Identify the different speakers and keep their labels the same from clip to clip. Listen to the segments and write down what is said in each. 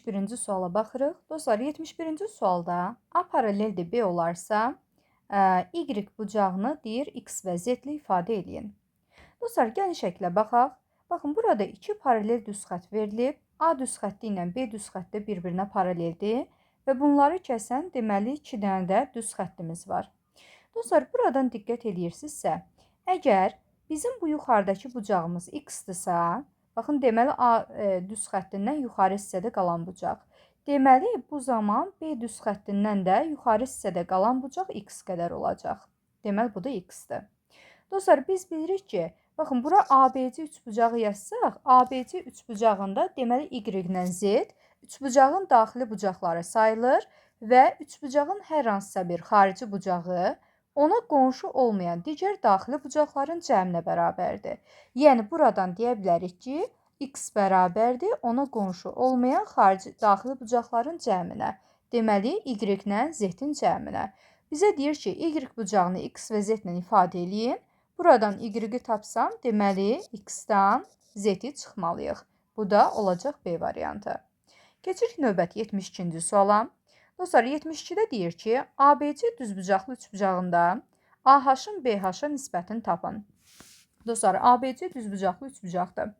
Speaker 1: 71-ci suala baxırıq. Dostlar, 71-ci sualda A paraleldir B olarsa, Y bucağını deyir X və Z-li ifadə edin. Dostlar, gəlin şəklə baxaq. Baxın, burada iki paralel düz xətt verilib. A düz xətti ilə B düz xətti bir-birinə paraleldir və bunları kəsən deməli 2 dənə də düz xəttimiz var. Dostlar, buradan diqqət edirsinizsə, əgər bizim bu yuxarıdakı bucağımız X-dırsa, baxın, deməli A düz xəttindən yuxarı hissədə qalan bucaq. Deməli, bu zaman B düz xəttindən də yuxarı hissədə qalan bucaq X qədər olacaq. Deməli, bu da X-dir. Dostlar, biz bilirik ki, baxın, bura ABC üçbucağı yazsaq, ABC üçbucağında deməli Y ilə Z üçbucağın daxili bucaqları sayılır və üçbucağın hər hansısa bir xarici bucağı ona qonşu olmayan digər daxili bucaqların cəminə bərabərdir. Yəni, buradan deyə bilərik ki, X bərabərdir ona qonşu olmayan xarici daxili bucaqların cəminə. Deməli, Y ilə Z-in cəminə. Bizə deyir ki, Y bucağını X və Z ilə ifadə edin. Buradan Y-i tapsam, deməli, X-dan Z-i çıxmalıyıq. Bu da olacaq B variantı. Keçirik növbəti 72-ci suala. Dostlar, 72-də deyir ki, ABC düzbucaqlı üçbucağında AH-ın BH-a nisbətini tapın. Dostlar, ABC düzbucaqlı üçbucaqdır.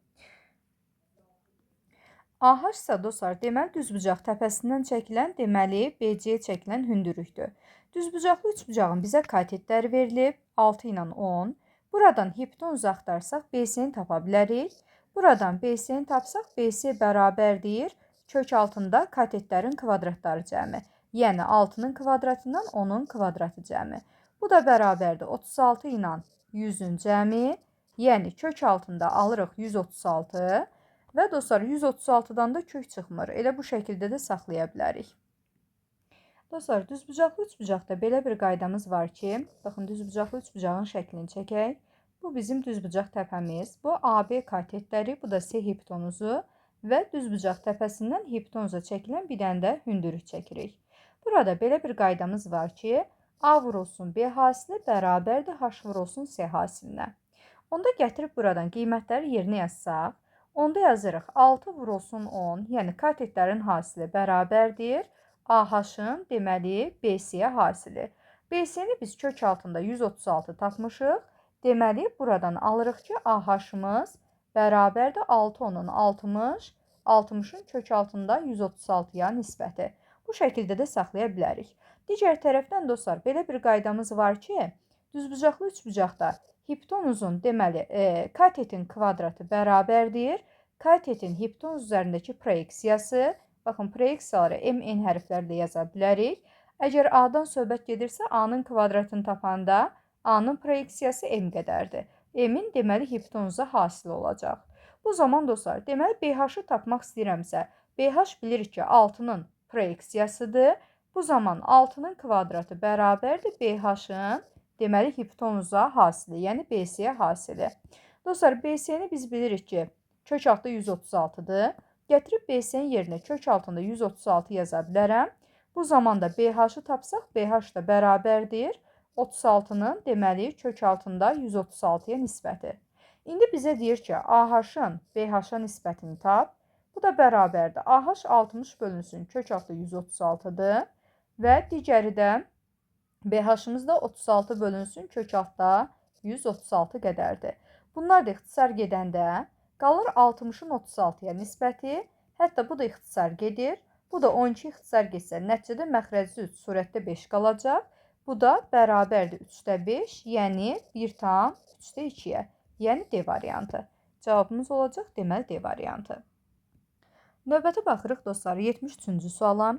Speaker 1: AH isə dostlar, deməli düzbucaq təpəsindən çəkilən, deməli BC-yə çəkilən hündürlükdür. Düzbucaqlı üçbucağın bizə katetləri verilib 6 ilə 10. Buradan hipotenuzu axtarsaq BC-ni tapa bilərik. Buradan BC-ni tapsaq BC bərabərdir kök altında katetlərin kvadratları cəmi. Yəni 6-nın kvadratından 10-un kvadratı cəmi. Bu da bərabərdir 36 ilə 100-ün cəmi. Yəni kök altında alırıq 136 və dostlar 136-dan da kök çıxmır. Elə bu şəkildə də saxlaya bilərik. Dostlar, düzbucaqlı üçbucaqda belə bir qaydamız var ki, baxın, düzbucaqlı üçbucağın şəklini çəkək. Bu bizim düzbucaq təpəmiz. Bu AB katetləri, bu da C hipotenuzu və düzbucaq təpəsindən hipotenuza çəkilən bir dənə də hündürlük çəkirik. Burada belə bir qaydamız var ki, A vurulsun B hasili bərabərdir H vurulsun C hasilinə. Onda gətirib buradan qiymətləri yerinə yazsaq, onda yazırıq 6 vurulsun 10, yəni katetlərin hasili bərabərdir AH-ın deməli BC-yə hasili. BC-ni biz kök altında 136 tapmışıq. Deməli, buradan alırıq ki, AH-ımız bərabərdir 6 onun 60, 60-ın kök altında 136-ya nisbəti. Bu şəkildə də saxlaya bilərik. Digər tərəfdən dostlar, belə bir qaydamız var ki, düzbucaqlı üçbucaqda hipotenuzun deməli katetin kvadratı bərabərdir katetin hipotenuz üzərindəki proyeksiyası. Baxın, proyeksiyaları MN hərflərlə yaza bilərik. Əgər A-dan söhbət gedirsə, A-nın kvadratını tapanda A-nın proyeksiyası M qədərdir. M-in deməli hipotenuza hasil olacaq. Bu zaman dostlar, deməli BH-ı tapmaq istəyirəmsə, BH bilirik ki, 6-nın proyeksiyasıdır. Bu zaman 6-nın kvadratı bərabərdir BH-ın deməli hipotenuza hasili, yəni BC-yə hasili. Dostlar, BC-ni biz bilirik ki, kök altında 136-dır. Gətirib BC-nin yerinə kök altında 136 yaza bilərəm. Bu zaman da BH-ı tapsaq, BH da bərabərdir 36-nın deməli kök altında 136-ya nisbəti. İndi bizə deyir ki, AH-ın BH-a nisbətini tap. Bu da bərabərdir. AH 60 bölünsün kök altında 136-dır və digəri də BH-ımız da 36 bölünsün kök altında 136 qədərdir. Bunlar da ixtisar gedəndə qalır 60-ın 36-ya nisbəti, hətta bu da ixtisar gedir. Bu da 12 ixtisar getsə, nəticədə məxrəci 3, surətdə 5 qalacaq. Bu da bərabərdir 3-də 5, yəni 1,3-də 2-yə, yəni D variantı. Cavabımız olacaq, deməli D variantı. Növbəti baxırıq dostlar 73-cü suala.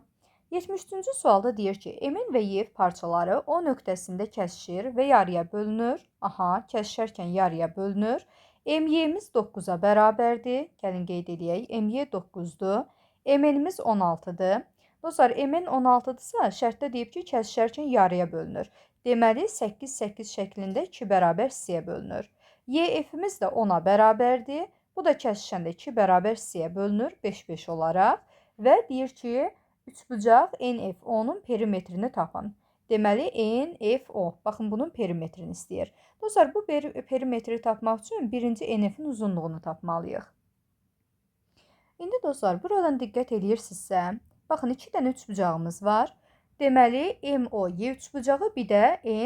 Speaker 1: 73-cü sualda deyir ki, M-in və Y parçaları O nöqtəsində kəsişir və yarıya bölünür. Aha, kəsişərkən yarıya bölünür. MY-miz 9-a bərabərdir. Gəlin qeyd edək. MY 9-dur. MN-imiz 16-dır. Dostlar, MN 16-dırsa, şərtdə deyib ki, kəsişərkən yarıya bölünür. Deməli, 8-8 şəklində 2 bərabər hissəyə bölünür. YF-imiz də 10-a bərabərdir. Bu da kəsişəndə 2 bərabər hissəyə bölünür 5-5 olaraq. Və deyir ki, üçbucaq NF-O-nun perimetrini tapın. Deməli, NFO. Baxın, bunun perimetrini istəyir. Dostlar, bu perimetri tapmaq üçün birinci NF-in uzunluğunu tapmalıyıq. İndi dostlar, buradan diqqət edirsinizsə, baxın 2 dənə üçbucağımız var. Deməli, MOY üçbucağı, bir də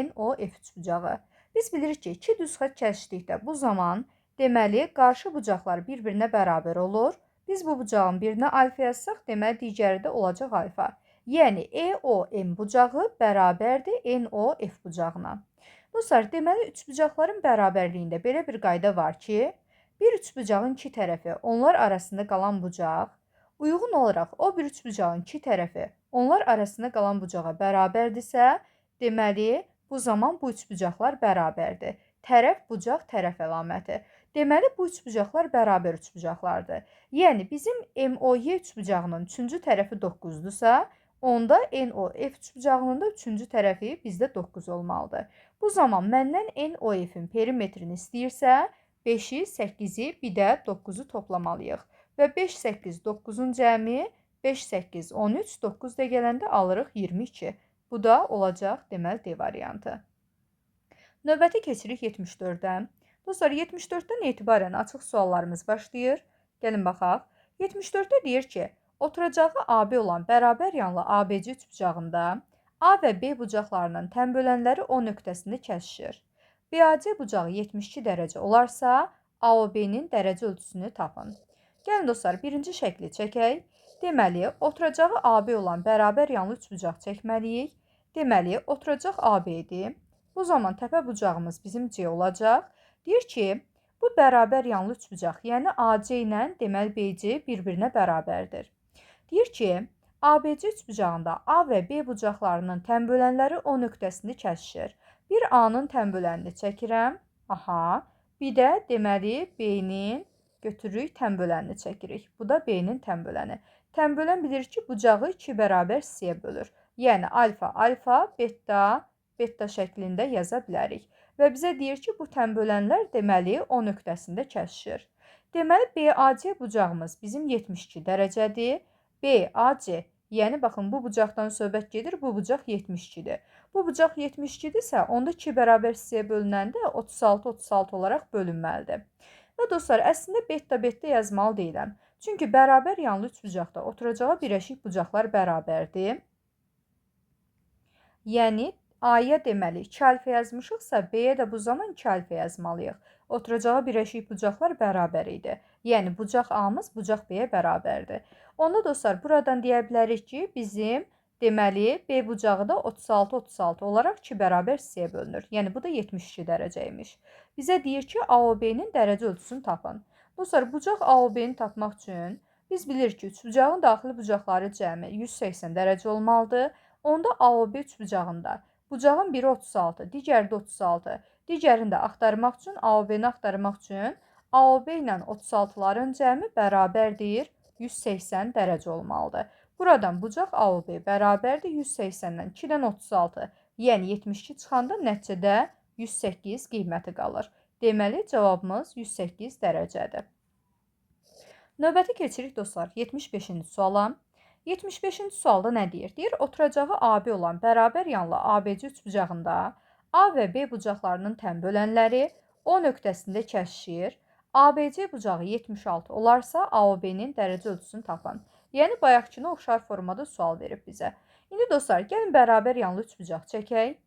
Speaker 1: NOF üçbucağı. Biz bilirik ki, 2 düz xətt kəsişdikdə bu zaman deməli qarşı bucaqlar bir-birinə bərabər olur. Biz bu bucağın birinə alfa yazsaq, deməli digəri də olacaq alfa. Yəni EOM bucağı bərabərdir NOF bucağına. Dostlar, deməli üçbucaqların bərabərliyində belə bir qayda var ki, bir üçbucağın iki tərəfi onlar arasında qalan bucaq, uyğun olaraq o bir üçbucağın iki tərəfi onlar arasında qalan bucağa bərabərdirsə, deməli bu zaman bu üçbucaqlar bərabərdir. Tərəf, bucaq, tərəf əlaməti. Deməli bu üçbucaqlar bərabər üçbucaqlardır. Yəni bizim MOY üçbucağının üçüncü tərəfi 9-dursa, onda NOF üçbucağının da üçüncü tərəfi bizdə 9 olmalıdır. Bu zaman məndən NOF-in perimetrini istəyirsə, 5-i, 8-i, bir də 9-u toplamalıyıq. Və 5, 8, 9-un cəmi 5, 8, 13, 9 da gələndə alırıq 22. Bu da olacaq deməli D variantı. Növbəti keçirik 74-dən. Dostlar, 74-dən etibarən açıq suallarımız başlayır. Gəlin baxaq. 74-də deyir ki, oturacağı AB olan bərabər yanlı ABC üçbucağında A və B bucaqlarının tənbölənləri O nöqtəsində kəsişir. BAC bucağı 72 dərəcə olarsa, AOB-nin dərəcə ölçüsünü tapın. Gəlin dostlar, birinci şəkli çəkək. Deməli, oturacağı AB olan bərabər yanlı üçbucaq çəkməliyik. Deməli, oturacaq AB-dir. Bu zaman təpə bucağımız bizim C olacaq. Deyir ki, bu bərabər yanlı üçbucaq, yəni AC ilə deməli BC bir-birinə bərabərdir. Deyir ki, ABC üçbucağında A və B bucaqlarının tənbölənləri O nöqtəsində kəsişir. Bir A-nın tənbölənini çəkirəm. Aha. Bir də deməli B-nin götürürük, tənbölənini çəkirik. Bu da B-nin tənböləni. Tənbölən bilirik ki, bucağı 2 bərabər hissəyə bölür. Yəni alfa, alfa, beta, beta şəklində yaza bilərik. Və bizə deyir ki, bu tənbölənlər deməli O nöqtəsində kəsişir. Deməli BAC bucağımız bizim 72 dərəcədir. BAC, yəni baxın bu bucaqdan söhbət gedir, bu bucaq 72-dir. Bu bucaq 72-dirsə, onda 2 bərabər hissəyə bölünəndə 36 olaraq bölünməlidir. Və dostlar, əslində beta yazmalı deyiləm. Çünki bərabər yanlı üçbucaqda oturacağı birləşik bucaqlar bərabərdir. Yəni A-ya deməli 2 alfa yazmışıqsa, B-yə də bu zaman 2 alfa yazmalıyıq. Oturacağı birləşik bucaqlar bərabər idi. Yəni bucaq A-mız bucaq B-yə bərabərdir. Onda dostlar, buradan deyə bilərik ki, bizim deməli B bucağı da 36 olaraq 2 bərabər hissəyə bölünür. Yəni bu da 72 dərəcəymiş. Bizə deyir ki, AOB-nin dərəcə ölçüsünü tapın. Dostlar, bucaq AOB-ni tapmaq üçün biz bilirik ki, üçbucağın daxili bucaqları cəmi 180 dərəcə olmalıdır. Onda AOB üçbucağında bucağın biri 36, digəri də 36. Digərini də axtarmaq üçün, AOB-ni axtarmaq üçün AOB ilə 36-ların cəmi bərabərdir 180 dərəcə olmalıdır. Buradan bucaq AOB bərabərdir 180-dən 2-dən 36, yəni 72 çıxanda nəticədə 108 qiyməti qalır. Deməli, cavabımız 108 dərəcədir. Növbəti keçirik dostlar 75-ci suala. 75-ci sualda nə deyir? Deyir, oturacağı AB olan bərabər yanlı ABC üçbucağında A və B bucaqlarının tənbölənləri O nöqtəsində kəsişir. ABC bucağı 76 olarsa, AOB-nin dərəcə ölçüsünü tapın. Yəni, bayaqkına oxşar formada sual verib bizə. İndi dostlar, gəlin bərabər yanlı üçbucaq çəkək.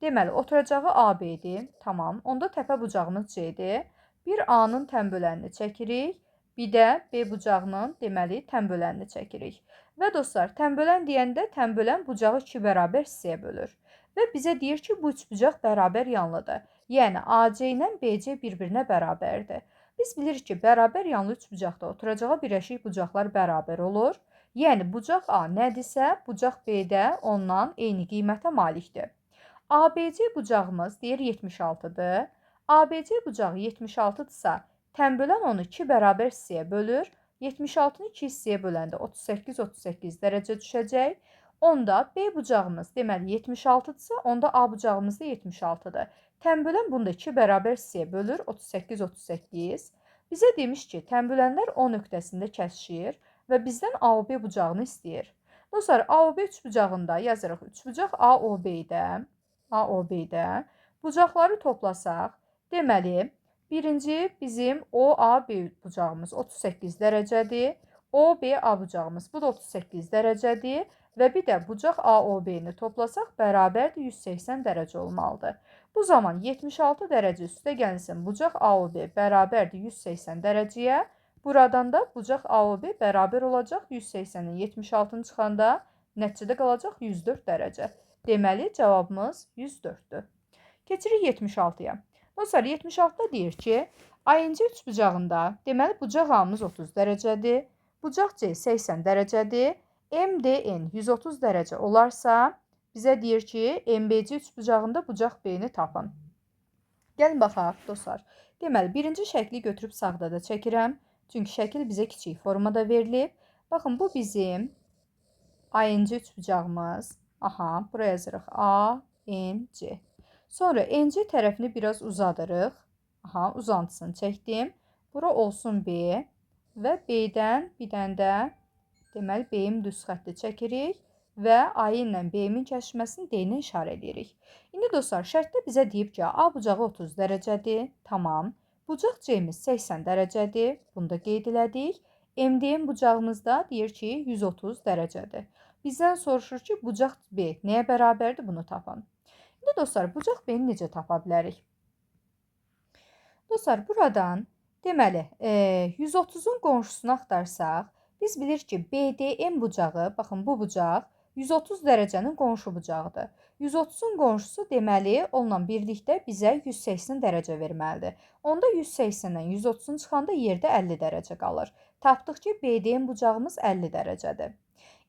Speaker 1: Deməli, oturacağı AB-dir. Tamam. Onda təpə bucağımız C-dir. Bir A-nın tənbölənini çəkirik. Bir də B bucağının deməli tənbölənini çəkirik. Və dostlar, tənbölən deyəndə tənbölən bucağı 2 bərabər hissəyə bölür. Və bizə deyir ki, bu üçbucaq bərabər yanlıdır. Yəni, AC ilə BC bir-birinə bərabərdir. Biz bilirik ki, bərabər yanlı üçbucaqda oturacağı birləşik bucaqlar bərabər olur. Yəni, bucaq A nədirsə, bucaq B də ondan eyni qiymətə malikdir. ABC bucağımız deyir 76-dır. ABC bucağı 76-dırsa, tənbölən onu 2 bərabər hissəyə bölür. 76-nı 2 hissəyə böləndə 38 dərəcə düşəcək. Onda B bucağımız deməli 76-dırsa, onda A bucağımız da 76-dır. Tənbölən bunu da 2 bərabər hissəyə bölür, 38. Bizə demiş ki, tənbölənlər O nöqtəsində kəsişir və bizdən AOB bucağını istəyir. Dostlar, AOB üçbucağında yazırıq. Üçbucaq AOB-də bucaqları toplasaq, deməli, birinci bizim OAB bucağımız 38 dərəcədir. OBA bucağımız. Bu da 38 dərəcədir. Və bir də bucaq AOB-ni toplasaq bərabərdir 180 dərəcə olmalıdır. Bu zaman 76 dərəcə üstə gəlsin bucaq AOB bərabərdir 180 dərəcəyə. Buradan da bucaq AOB bərabər olacaq 180-in 76-nı çıxanda nəticədə qalacaq 104 dərəcə. Deməli cavabımız 104-dür. Keçirik 76-ya. Dostlar 76-da deyir ki, ANC üçbucağında deməli bucaq A-mız 30 dərəcədir. Bucaq C 80 dərəcədir. MDN 130 dərəcə olarsa, bizə deyir ki, MBC üçbucağında bucaq B-ni tapın. Gəlin baxaq, dostlar. Deməli, birinci şəkli götürüb sağda da çəkirəm. Çünki şəkil bizə kiçik formada verilib. Baxın, bu bizim ANC üçbucağımız. Aha, buraya yazırıq ANC. Sonra NC tərəfini biraz uzadırıq. Aha, uzantısını çəkdim. Bura olsun B və B-dən bir dənə də deməli B-in düz xətti çəkirik və A ilə B-in kəsişməsini D ilə işarə edirik. İndi dostlar, şərtdə bizə deyib ki, A bucağı 30 dərəcədir. Tamam. Bucaq C-miz 80 dərəcədir. Bunu da qeyd elədik. MDN bucağımızda deyir ki, 130 dərəcədir. Bizdən soruşur ki, bucaq B nəyə bərabərdir? Bunu tapın. İndi dostlar, bucaq B-ni necə tapa bilərik? Dostlar, buradan deməli 130-un qonşusunu axtarsaq, biz bilirik ki, BDM bucağı, baxın bu bucaq 130 dərəcənin qonşu bucağıdır. 130-un qonşusu deməli onunla birlikdə bizə 180 dərəcə verməlidir. Onda 180-dən 130-un çıxanda yerdə 50 dərəcə qalır. Tapdıq ki, BDM bucağımız 50 dərəcədir.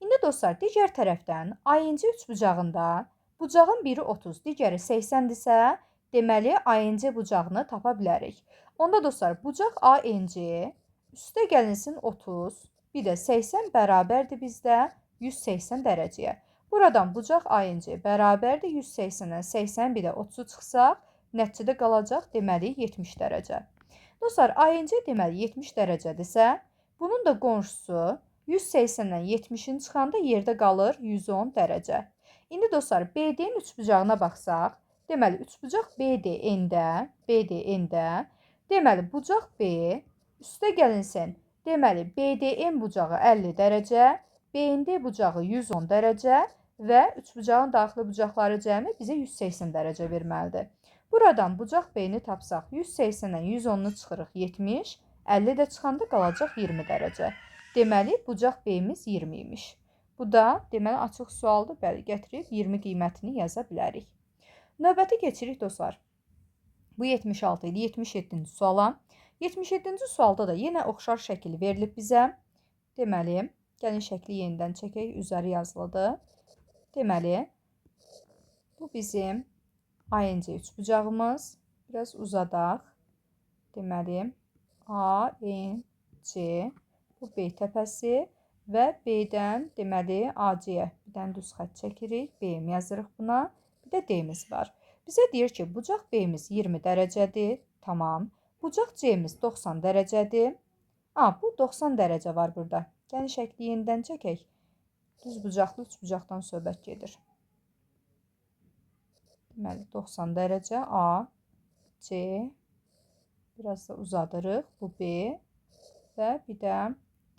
Speaker 1: İndi dostlar, digər tərəfdən ANC üçbucağında bucağın biri 30, digəri 80-dirsə, deməli ANC bucağını tapa bilərik. Onda dostlar, bucaq ANC üstə gəlinsin 30, bir də 80 bərabərdir bizdə 180 dərəcəyə. Buradan bucaq ANC bərabərdir 180-dən 80, bir də 30 çıxsaq, nəticədə qalacaq deməli 70 dərəcə. Dostlar, ANC deməli 70 dərəcədirsə, bunun da qonşusu 180-dən 70-in çıxanda yerdə qalır 110 dərəcə. İndi dostlar, BD-nin üçbucağına baxsaq, deməli üçbucaq BDN-də, deməli bucaq B üstə gəlinsin. Deməli, BDN bucağı 50 dərəcə, BND bucağı 110 dərəcə və üçbucağın daxili bucaqları cəmi bizə 180 dərəcə verməlidir. Buradan bucaq B-ni tapsaq, 180-dən 110-nu çıxırıq 70, 50 də çıxanda qalacaq 20 dərəcə. Deməli, bucaq B-miz 20 imiş. Bu da deməli açıq sualdır. Bəli, gətirib 20 qiymətini yaza bilərik. Növbəti keçirik dostlar. Bu 76 idi. 77-ci suala. 77-ci sualda da yenə oxşar şəkil verilib bizə. Deməli, gəlin şəkli yenidən çəkək. Üzəri yazılıdır. Deməli, bu bizim ANC üçbucağımız. Biraz uzadaq. Deməli, ANC, bu B təpəsi və B-dən deməli AC-yə bir dənə düz xətt çəkirik. B-mi yazırıq buna. Bir də D-miz var. Bizə deyir ki, bucaq B-miz 20 dərəcədir. Tamam. Bucaq C-miz 90 dərəcədir. Bu 90 dərəcə var burada. Gəlin şəkli yenidən çəkək. Düz bucaqlı üçbucaqdan söhbət gedir. Deməli 90 dərəcə A, C, biraz da uzadırıq. Bu B və bir də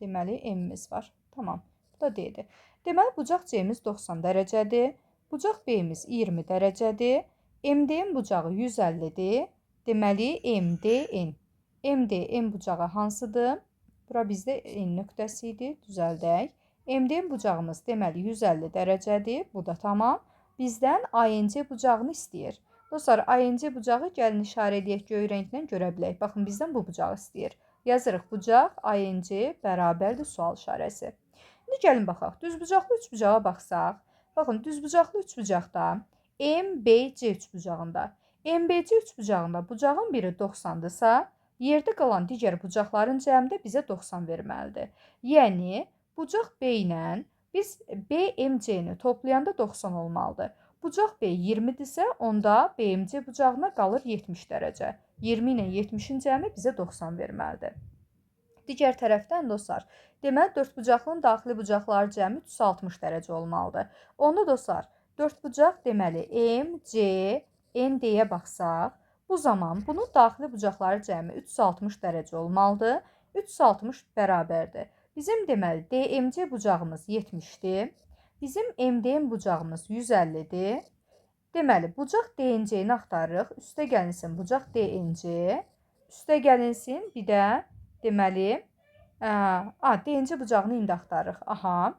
Speaker 1: deməli M-miz var. Tamam. Bu da D-dir. Deməli bucaq C-miz 90 dərəcədir. Bucaq B-miz 20 dərəcədir. MDN bucağı 150-dir. Deməli MDN. MDN bucağı hansıdır? Bura bizdə N nöqtəsi idi. Düzəldək. MDN bucağımız deməli 150 dərəcədir. Bu da tamam. Bizdən ANC bucağını istəyir. Dostlar, ANC bucağı gəlin işarə edək göy rənglə görə bilək. Baxın, bizdən bu bucağı istəyir. Yazırıq bucaq ANC bərabərdir sual işarəsi. İndi gəlin baxaq. Düzbucaqlı üçbucağa baxsaq. Baxın, düzbucaqlı üçbucaqda MBC üçbucağında. MBC üçbucağında bucağın biri 90-dırsa, yerdə qalan digər bucaqların cəmi də bizə 90 verməlidir. Yəni, bucaq B ilə biz BMC-ni toplayanda 90 olmalıdır. Bucaq B 20-dirsə, onda BMC bucağına qalır 70 dərəcə. 20 ilə 70-in cəmi bizə 90 verməlidir. Digər tərəfdən dostlar, deməli dördbucaqlının daxili bucaqları cəmi 360 dərəcə olmalıdır. Onda dostlar, dördbucaq deməli MC, ND-yə baxsaq, bu zaman bunun daxili bucaqları cəmi 360 dərəcə olmalıdır. 360 bərabərdir. Bizim deməli DMC bucağımız 70-dir. Bizim MDM bucağımız 150-dir. Deməli, bucaq DNC-ni axtarırıq. Üstə gəlinsin bucaq DNC. Üstə gəlinsin bir də deməli DNC bucağını indi axtarırıq. Aha.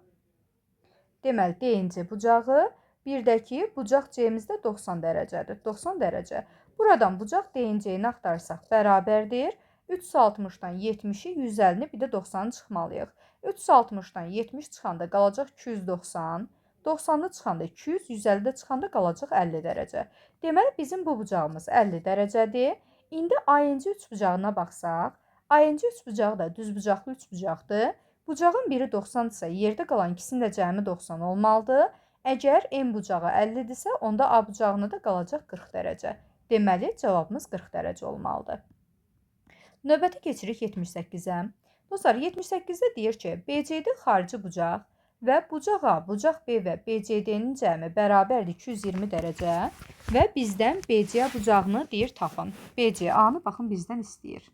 Speaker 1: Deməli, DNC bucağı, bir də ki, bucaq C-miz də 90 dərəcədir. 90 dərəcə. Buradan bucaq DNC-ni axtarsaq bərabərdir. 360-dan 70-i, 150-ni, bir də 90-ı çıxmalıyıq. 360-dan 70 çıxanda qalacaq 290. 90-lı çıxanda 200, 150-də çıxanda qalacaq 50 dərəcə. Deməli, bizim bu bucağımız 50 dərəcədir. İndi ANC üçbucağına baxsaq, ANC üçbucağı da düzbucaqlı üçbucaqdır. Bucağın biri 90-dırsa, yerdə qalan ikisinin də cəmi 90 olmalıdır. Əgər M bucağı 50-dirsə, onda A bucağına da qalacaq 40 dərəcə. Deməli, cavabımız 40 dərəcə olmalıdır. Növbəti keçirik 78-ə. Dostlar, 78-də deyir ki, BCD xarici bucaq və bucaq A, bucaq B və BCD-nin cəmi bərabərdir 220 dərəcə və bizdən BCA bucağını deyir tapın. BCA-nı baxın bizdən istəyir.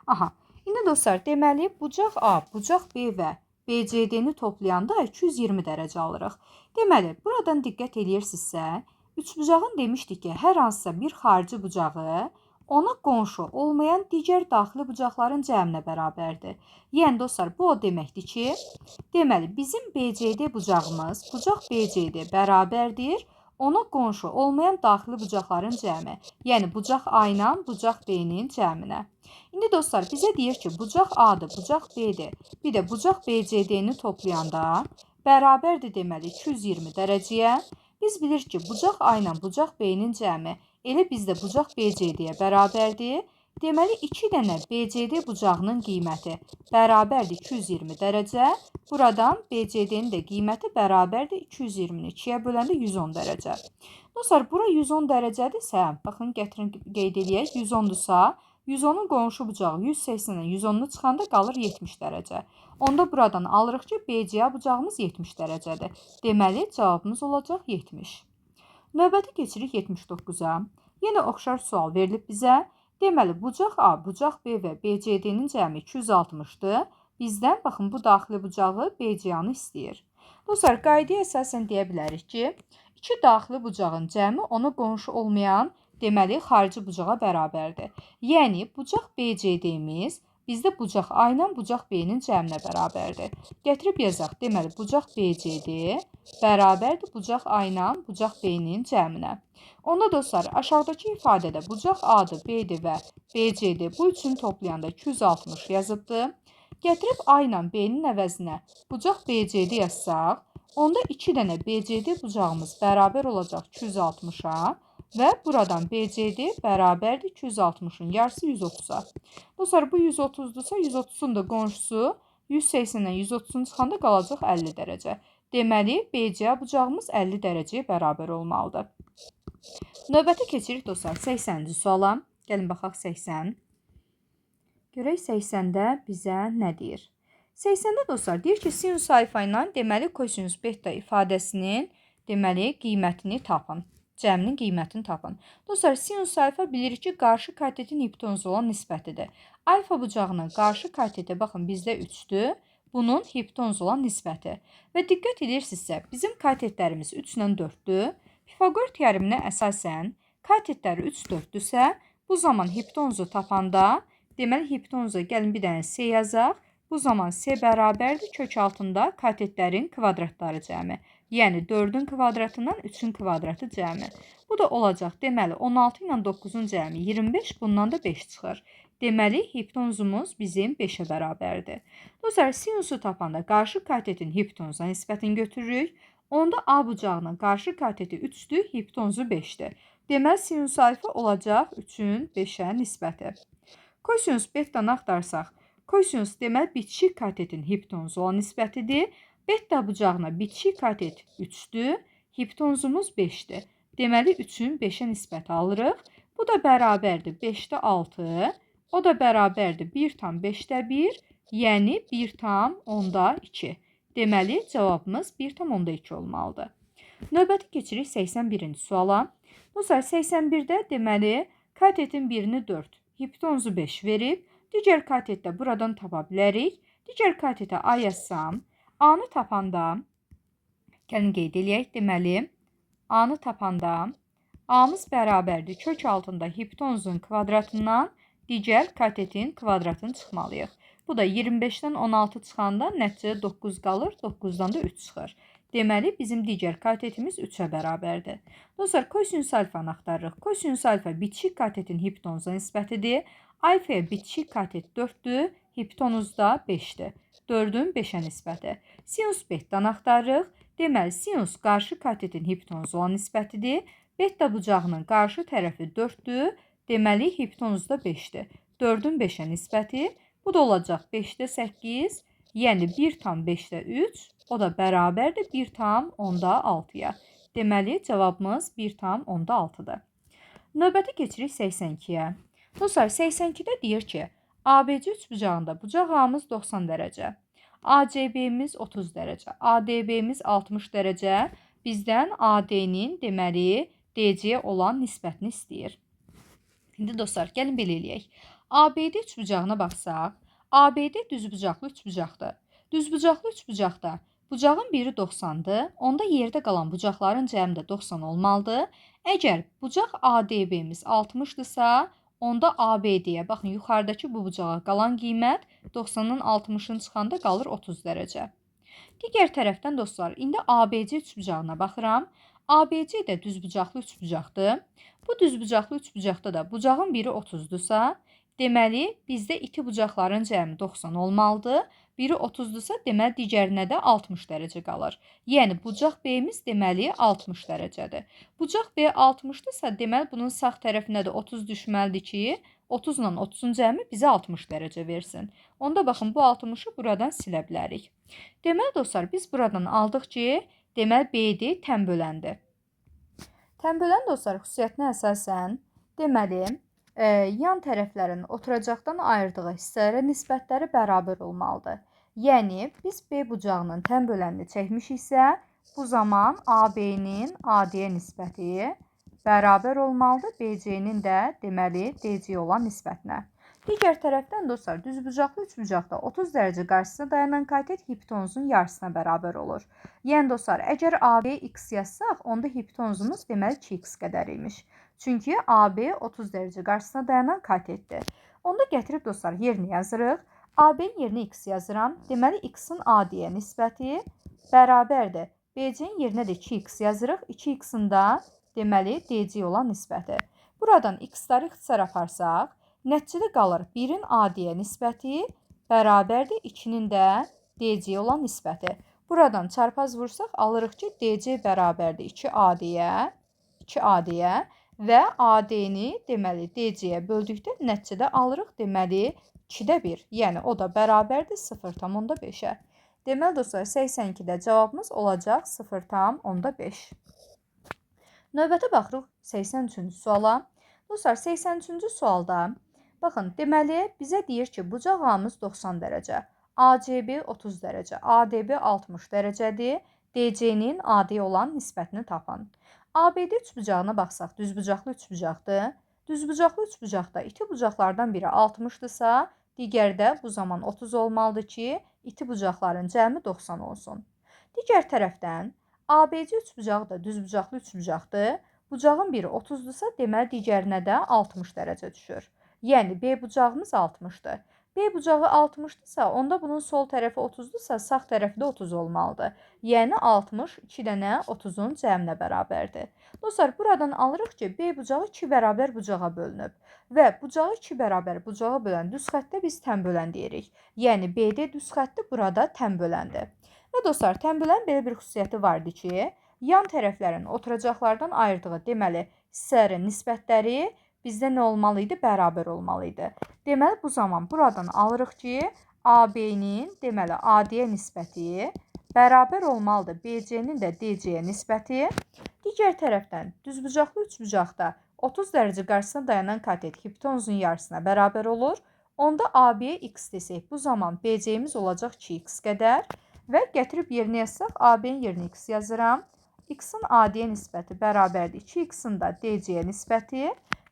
Speaker 1: Aha, indi dostlar, deməli bucaq A, bucaq B və BCD-ni toplayanda 220 dərəcə alırıq. Deməli, buradan diqqət edirsinizsə, üçbucağın demişdik ki, hər hansısa bir xarici bucağı ona qonşu olmayan digər daxili bucaqların cəminə bərabərdir. Yəni, dostlar, bu o deməkdir ki, deməli, bizim BCD bucağımız, bucaq BCD bərabərdir ona qonşu olmayan daxili bucaqların cəmi. Yəni, bucaq A ilə bucaq B-nin cəminə. İndi, dostlar, bizə deyir ki, bucaq A-dır, bucaq B-dir. Bir də bucaq BCD-ni toplayanda bərabərdir deməli 220 dərəcəyə. Biz bilirik ki, bucaq A ilə bucaq B-nin cəmi elə bizdə bucaq BCD-yə bərabərdir. Deməli, 2 dənə BCD bucağının qiyməti bərabərdir 220 dərəcə. Buradan BCD-nin də qiyməti bərabərdir 220-ni 2-yə böləndə 110 dərəcə. Dostlar, bura 110 dərəcədirsə, baxın, gətirin qeyd edək, 110-dursa, 110-un qonşu bucağı 180-dən 110-nu çıxanda qalır 70 dərəcə. Onda buradan alırıq ki, BCA bucağımız 70 dərəcədir. Deməli, cavabımız olacaq 70. Növbəti keçirik 79-a. Yenə oxşar sual verilib bizə. Deməli, bucaq A, bucaq B və BCD-nin cəmi 260-dır. Bizdən, baxın, bu daxili bucağı BCA-nı istəyir. Dostlar, qaydaya əsasən deyə bilərik ki, iki daxili bucağın cəmi ona qonşu olmayan, deməli, xarici bucağa bərabərdir. Yəni, bucaq BCD-miz bizdə bucaq A ilə bucaq B-nin cəminə bərabərdir. Gətirib yazaq. Deməli, bucaq BCD bərabərdir bucaq A ilə bucaq B-nin cəminə. Onda dostlar, aşağıdakı ifadədə bucaq A-dır, B-dir və BCD bu üçünü toplayanda 260 yazıbdır. Gətirib A ilə B-nin əvəzinə bucaq BCD yazsaq, onda 2 dənə BCD bucağımız bərabər olacaq 260-a və buradan BCD bərabərdir 260-ın yarısı 130-a. Dostlar, bu 130-dursa, 130-un da qonşusu 180-dən 130-un çıxanda qalacaq 50 dərəcə. Deməli, BCA bucağımız 50 dərəcəyə bərabər olmalıdır. Növbəti keçirik dostlar 80-ci suala. Gəlin baxaq 80. Görək 80-də bizə nə deyir? 80-də dostlar deyir ki, sinus alfa ilə deməli kosinus beta ifadəsinin deməli qiymətini tapın. Cəminin qiymətini tapın. Dostlar, sinus alfa bilirik ki, qarşı katetin hipotenuza olan nisbətidir. Alfa bucağının qarşı kateti baxın bizdə 3-dür. Bunun hipotenuza olan nisbəti. Və diqqət edirsinizsə, bizim katetlərimiz 3 ilə 4-dür. Pifaqor teoreminə əsasən katetləri 3-4-dürsə, bu zaman hipotenuzu tapanda, deməli hipotenuza gəlin bir dənə C yazaq. Bu zaman C bərabərdir kök altında katetlərin kvadratları cəmi. Yəni 4-ün kvadratından 3-ün kvadratı cəmi. Bu da olacaq. Deməli 16 ilə 9-un cəmi 25, bundan da 5 çıxır. Deməli hipotenuzumuz bizim 5-ə bərabərdir. Dostlar, sinusu tapanda qarşı katetin hipotenuza nisbətini götürürük. Onda A bucağının qarşı kateti 3-dür, hipotenuzu 5-dir. Deməli sinus alfa olacaq 3-ün 5-ə nisbəti. Kosinus betanı axtarsaq, kosinus deməli bitişik katetin hipotenuza olan nisbətidir. Beta bucağına bitişik katet 3-dür, hipotenuzumuz 5-dir. Deməli 3-ün 5-ə nisbəti alırıq. Bu da bərabərdir 5-də 6, o da bərabərdir 1 tam 5-də 1, yəni 1 tam 10-da 2. Deməli cavabımız 1 tam 10-da 2 olmalıdır. Növbəti keçirik 81-ci suala. Dostlar, 81-də deməli katetin birini 4, hipotenuzu 5 verib, digər kateti də buradan tapa bilərik. Digər katetə A yazsam, A-nı tapanda, gəlin qeyd eləyək, deməli, A-nı tapanda A-mız bərabərdir. Kök altında hipotenuzun kvadratından digər katetin kvadratını çıxmalıyıq. Bu da 25-dən 16 çıxanda nəticədə 9 qalır, 9-dan da 3 çıxır. Deməli, bizim digər katetimiz 3-ə bərabərdir. Dostlar, kosinüs alfanı axtarırıq. Kosinüs alfa bitişik katetin hipotenuza nisbətidir. Alfaya bitişik katet 4-dür, hipotenuz da 5-dir. 4-ün 5-ə nisbəti. Sinus bettan axtarırıq. Deməli, sinus qarşı katetin hipotenuza olan nisbətidir. Beta bucağının qarşı tərəfi 4-dür. Deməli, hipotenuz da 5-dir. 4-ün 5-ə nisbəti. Bu da olacaq 5-də 8, yəni 1/5-də 3. O da bərabərdir 1/6-ya. Deməli, cavabımız 1/6-dır. Növbəti keçirik 82-yə. Dostlar, 82-də deyir ki, ABC üçbucağında bucaq A'mız 90 dərəcə, ACB-miz 30 dərəcə, ADB-miz 60 dərəcə. Bizdən AD-nin, deməli, DC-yə olan nisbətini istəyir. İndi dostlar, gəlin belə eləyək. ABD üçbucağına baxsaq, ABD düzbucaqlı üçbucaqdır. Düzbucaqlı üçbucaqda bucağın biri 90-dır, onda yerdə qalan bucaqların cəmi də 90 olmalıdır. Əgər bucaq ADB-miz 60-dırsa, onda ABD-yə, baxın, yuxarıdakı bu bucağa qalan qiymət 90-ın 60-ını çıxanda qalır 30 dərəcə. Digər tərəfdən dostlar, indi ABC üçbucağına baxıram. ABC də düzbucaqlı üçbucaqdır. Bu düzbucaqlı üçbucaqda da bucağın biri 30-dursa, deməli, bizdə iti bucaqların cəmi 90 olmalıdır. Biri 30-dursa, deməli, digərinə də 60 dərəcə qalır. Yəni, bucaq B-miz deməli 60 dərəcədir. Bucaq B 60-dırsa, deməli, bunun sağ tərəfinə də 30 düşməlidir ki, 30 ilə 30-un cəmi bizə 60 dərəcə versin. Onda baxın, bu 60-ı buradan silə bilərik. Deməli, dostlar, biz buradan aldıq ki, deməli, BD tən böləndir. Tən bölən, dostlar, xüsusiyyətinə əsasən, deməli, yan tərəflərin oturacaqdan ayırdığı hissələrə nisbətləri bərabər olmalıdır. Yəni, biz B bucağının tən bölənini çəkmişiksə, bu zaman AB-nin AD-yə nisbəti bərabər olmalıdır BC-nin də, deməli, DC-yə olan nisbətinə. Digər tərəfdən, dostlar, düzbucaqlı üçbucaqda 30 dərəcə qarşısına dayanan katet hipotenuzun yarısına bərabər olur. Yəni, dostlar, əgər AB x yazsaq, onda hipotenuzumuz deməli 2x qədər imiş. Çünki AB 30 dərəcə qarşısına dayanan katetdir. Onda gətirib, dostlar, yerini yazırıq. AB-nin yerinə x yazıram. Deməli, x-in AD-yə nisbəti bərabərdir. BC-nin yerinə də 2x yazırıq. 2x-in də, deməli, DC-yə olan nisbəti. Buradan x-ları ixtisar aparsaq, nəticədə qalır 1-in AD-yə nisbəti bərabərdir 2-nin də DC-yə olan nisbəti. Buradan çarpaz vursaq, alırıq ki, DC bərabərdir 2AD-yə və AD-ni, deməli, DC-yə böldükdə nəticədə alırıq, deməli, 2-də 1. Yəni, o da bərabərdir 0,5-ə. Deməli, dostlar, 82-də cavabımız olacaq 0,5. Növbətə baxırıq 83-cü suala. Dostlar, 83-cü sualda, baxın, deməli, bizə deyir ki, bucaq A-mız 90 dərəcə, ACB 30 dərəcə, ADB 60 dərəcədir, DC-nin AD-yə olan nisbətini tapın. ABD üçbucağına baxsaq, düzbucaqlı üçbucaqdır. Düzbucaqlı üçbucaqda iti bucaqlardan biri 60-dırsa, digər də bu zaman 30 olmalıdır ki, iti bucaqların cəmi 90 olsun. Digər tərəfdən, ABC üçbucağı da düzbucaqlı üçbucaqdır. Bucağın biri 30-dursa, deməli, digərinə də 60 dərəcə düşür. Yəni, B bucağımız 60-dır. B bucağı 60-dırsa, onda bunun sol tərəfi 30-dursa, sağ tərəfi də 30 olmalıdır. Yəni, 60 2 dənə 30-un cəminə bərabərdir. Dostlar, buradan alırıq ki, B bucağı 2 bərabər bucağa bölünüb və bucağı 2 bərabər bucağa bölən düz xəttə biz tən bölən deyirik. Yəni, BD düz xətti burada tən böləndir. Və dostlar, tən bölən belə bir xüsusiyyəti vardı ki, yan tərəflərin oturacaqlardan ayırdığı, deməli, hissələrin nisbətləri bizdə nə olmalı idi? Bərabər olmalı idi. Deməli, bu zaman buradan alırıq ki, AB-nin, deməli, AD-yə nisbəti bərabər olmalıdır. BC-nin də DC-yə nisbəti. Digər tərəfdən, düzbucaqlı üçbucaqda 30 dərəcə qarşısına dayanan katet hipotenuzun yarısına bərabər olur. Onda AB-yə x desək, bu zaman BC-miz olacaq 2x qədər və gətirib yerinə yazsaq, AB-nin yerinə x yazıram. X-in AD-yə nisbəti bərabərdir 2x-in də DC-yə nisbəti.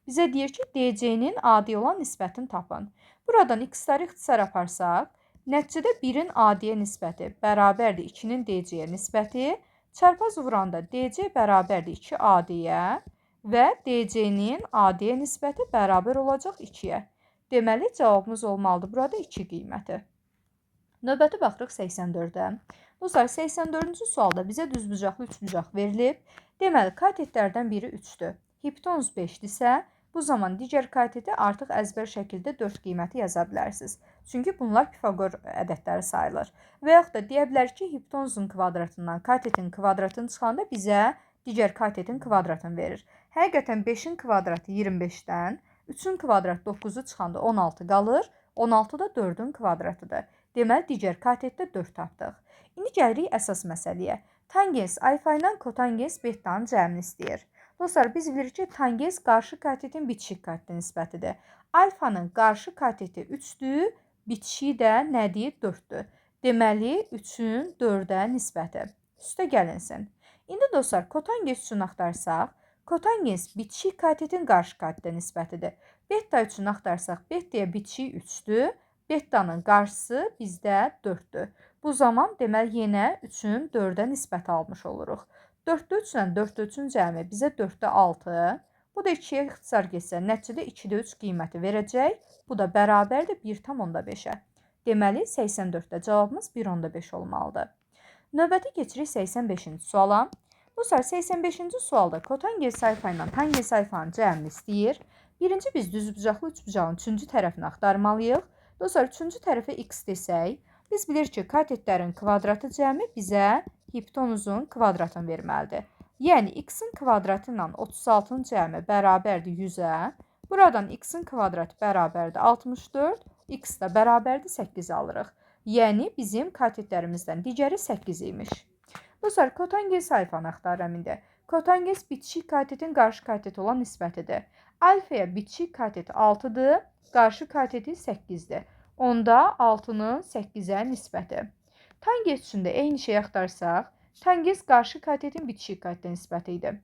Speaker 1: Bizə deyir ki, DC-nin AD olan nisbətini tapın. Buradan x-ləri ixtisar aparsaq, Nəticədə 1-in AD-yə nisbəti bərabərdir 2-nin DC-yə nisbəti. Çarpaz vuranda DC bərabərdir 2 AD-yə və DC-nin AD-yə nisbəti bərabər olacaq 2-yə. Deməli, cavabımız olmalıdır burada 2 qiyməti. Növbəti baxırıq 84-ə. Dostlar, 84-cü sualda bizə düzbucaqlı üçbucaq verilib. Deməli, katetlərdən biri 3-dür. Hipotenuz 5-dirsə, bu zaman digər kateti artıq əzbər şəkildə 4 qiyməti yaza bilərsiniz. Çünki bunlar Pifaqor ədədləri sayılır. Və yaxud da deyə bilər ki, hipotenuzun kvadratından katetin kvadratını çıxanda bizə digər katetin kvadratını verir. Həqiqətən 5-in kvadratı 25-dən, 3-ün kvadratı 9-u çıxanda 16 qalır. 16 da 4-ün kvadratıdır. Deməli, digər katetdə 4 tapdıq. İndi gəlirik əsas məsələyə. Tangens alfa ilə kotangens betanın cəmini istəyir. Dostlar, biz bilirik ki, tangens qarşı katetin bitişik katetin nisbətidir. Alfanın qarşı kateti 3-dür, bitişiyi də nədir? 4-dür. Deməli, 3-ün 4-ə nisbəti. Üstə gəlinsin. İndi dostlar, kotangens üçün axtarsaq, kotangens bitişik katetin qarşı katete nisbətidir. Beta üçün axtarsaq, betaya bitişik 3-dür. Betanın qarşısı bizdə 4-dür. Bu zaman deməli yenə 3-ün 4-ə nisbət almış oluruq. 4-də 3 ilə 4-də 3-ün cəmi bizə 4-də 6. Bu da 2-yə ixtisar getsə, nəticədə 2-də 3 qiyməti verəcək. Bu da bərabərdir 1,5-ə. Deməli, 84-də cavabımız 1,5 olmalıdır. Növbəti keçirik 85-ci suala. Dostlar, 85-ci sualda kotangens alfa ilə tangens alfanın cəmini istəyir. Birinci biz düzbucaqlı üçbucağın 3-cü tərəfini axtarmalıyıq. Dostlar, 3-cü tərəfə x desək, biz bilirik ki, katetlərin kvadratı cəmi bizə hipotenuzun kvadratını verməlidir. Yəni, x-in kvadratı ilə 36-nın cəmi bərabərdir 100-ə. Buradan x-in kvadratı bərabərdir 64, x da bərabərdir 8 alırıq. Yəni, bizim katetlərimizdən digəri 8 imiş. Dostlar, kotangens alfanı axtarıram indi. Kotangens bitişik katetin qarşı kateti olan nisbətidir. Alfaya bitişik kateti 6-dır, qarşı kateti 8-dir. Onda 6-nın 8-ə nisbəti. Tangens üçün də eyni şey axtarsaq, tangens qarşı katetin bitişik katetin nisbəti idi.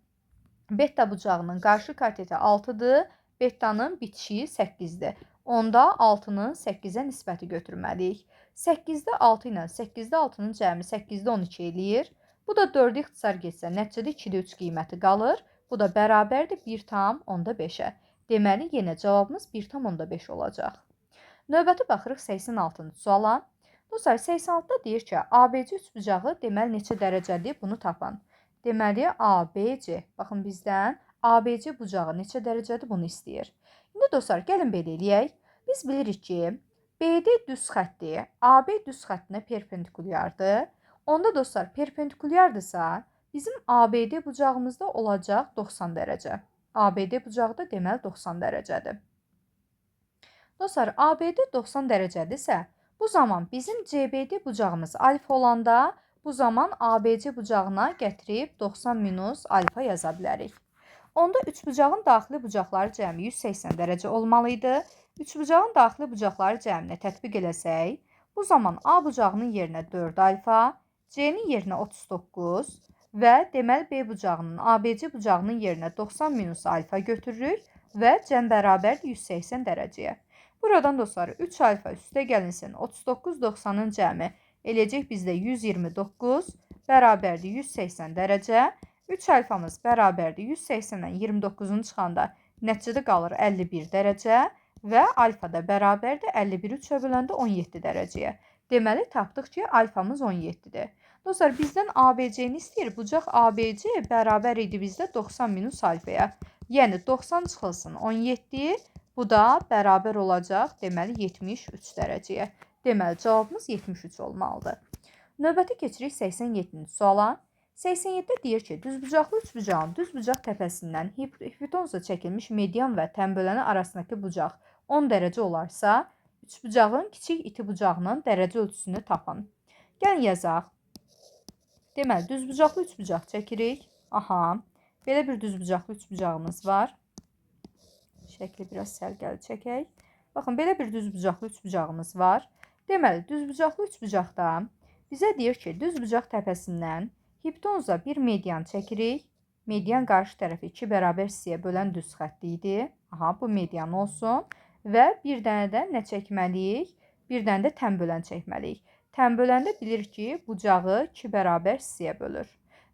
Speaker 1: Beta bucağının qarşı kateti 6-dır, betanın bitişiyi 8-dir. Onda 6-nın 8-ə nisbəti götürməliyik. 8-də 6 ilə 8-də 6-nın cəmi 8-də 12 eləyir. Bu da 4-ə ixtisar getsə, nəticədə 2-də 3 qiyməti qalır. Bu da bərabərdir 1,5-ə. Deməli, yenə cavabımız 1,5 olacaq. Növbəti baxırıq 86-cı suala. Dostlar, 86-da deyir ki, ABC üçbucağı deməli neçə dərəcədir? Bunu tapın. Deməli, ABC. Baxın, bizdən ABC bucağı neçə dərəcədir? Bunu istəyir. İndi dostlar, gəlin belə eləyək. Biz bilirik ki, BD düz xətti AB düz xəttinə perpendikulyardır. Onda dostlar, perpendikulyardırsa, bizim ABD bucağımızda olacaq 90 dərəcə. ABD bucağı da deməli 90 dərəcədir. Dostlar, ABD 90 dərəcədirsə, bu zaman bizim CBD bucağımız alfa olanda, bu zaman ABC bucağına gətirib 90 minus alfa yaza bilərik. Onda üçbucağın daxili bucaqları cəmi 180 dərəcə olmalıydı. Üçbucağın daxili bucaqları cəminə tətbiq eləsək, bu zaman A bucağının yerinə 4 alfa, C-nin yerinə 39 və deməli B bucağının ABC bucağının yerinə 90 minus alfa götürürük və cəm bərabərdir 180 dərəcəyə. Buradan dostlar 3 alfa üstə gəlinsin 39 90-ın cəmi eləyəcək bizdə 129 bərabərdir 180 dərəcə. 3 alfamız bərabərdir 180-dən 29-unu çıxanda nəticədə qalır 51 dərəcə və alfa da bərabərdir 51-i 3-ə böləndə 17 dərəcəyə. Deməli, tapdıq ki, alfamız 17-dir. Dostlar, bizdən ABC-ni istəyir. Bucaq ABC bərabər idi bizdə 90 minus alfaya. Yəni, 90 çıxılsın 17, bu da bərabər olacaq, deməli, 73 dərəcəyə. Deməli, cavabımız 73 olmalıdır. Növbəti keçirik 87-ci suala. 87-də deyir ki, düzbucaqlı üçbucağın düzbucaq təpəsindən hipotenuza çəkilmiş median və tənböləni arasındakı bucaq 10 dərəcə olarsa, üçbucağın kiçik iti bucağının dərəcə ölçüsünü tapın. Gəlin yazaq. Deməli, düzbucaqlı üçbucaq çəkirik. Aha, belə bir düzbucaqlı üçbucağımız var. Şəkli biraz sərgəli çəkək. Baxın, belə bir düzbucaqlı üçbucağımız var. Deməli, düzbucaqlı üçbucaqda bizə deyir ki, düzbucaq təpəsindən hipotenuza bir median çəkirik. Median qarşı tərəfi 2 bərabər hissəyə bölən düz xətti idi. Aha, bu median olsun. Və bir dənə də nə çəkməliyik? Bir dənə də tənbölən çəkməliyik. Tənböləndə bilirik ki, bucağı 2 bərabər hissəyə bölür.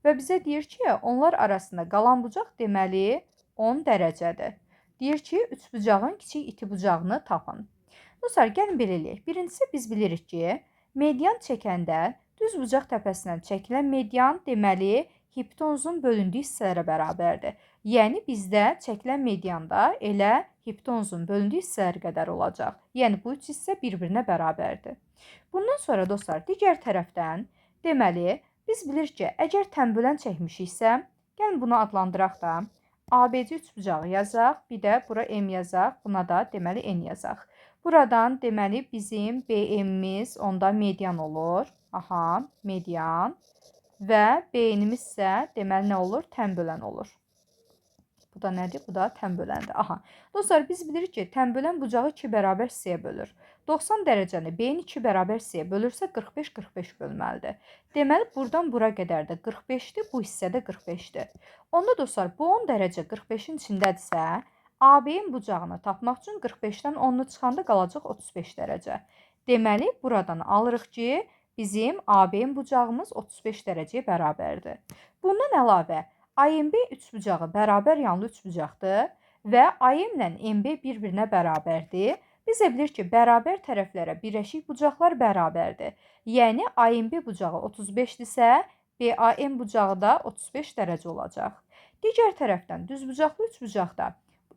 Speaker 1: Və bizə deyir ki, onlar arasında qalan bucaq deməli 10 dərəcədir. Deyir ki, üçbucağın kiçik iti bucağını tapın. Dostlar, gəlin belə eləyək. Birincisi biz bilirik ki, median çəkəndə düz bucaq təpəsindən çəkilən median deməli hipotenuzun bölündüyü hissələrə bərabərdir. Yəni bizdə çəkilən medianda elə hipotenuzun bölündüyü hissələr qədər olacaq. Yəni bu üç hissə bir-birinə bərabərdir. Bundan sonra dostlar, digər tərəfdən deməli biz bilirik ki, əgər tənbölən çəkmişiksə, gəlin bunu adlandıraq da. ABC üçbucağı yazaq, bir də bura M yazaq, buna da deməli N yazaq. Buradan deməli bizim BM-imiz onda median olur. Aha, median. Və B-nimiz isə deməli nə olur? Tənbölən olur. Bu da nədir? Bu da tənböləndir. Aha. Dostlar, biz bilirik ki, tənbölən bucağı 2 bərabər hissəyə bölür. 90 dərəcəni B-ni 2 bərabər hissəyə bölürsə 45-45 bölməlidir. Deməli, buradan bura qədər də 45-dir, bu hissədə 45-dir. Onda dostlar, bu 10 dərəcə 45-in içindədirsə, AB-in bucağını tapmaq üçün 45-dən 10-nu çıxanda qalacaq 35 dərəcə. Deməli, buradan alırıq ki, bizim AB-in bucağımız 35 dərəcəyə bərabərdir. Bundan əlavə, AMB üçbucağı bərabər yanlı üçbucaqdır və AM ilə MB bir-birinə bərabərdir. Biz də bilir ki, bərabər tərəflərə birləşik bucaqlar bərabərdir. Yəni, AMB bucağı 35-dirsə, BAM bucağı da 35 dərəcə olacaq. Digər tərəfdən düzbucaqlı üçbucaqda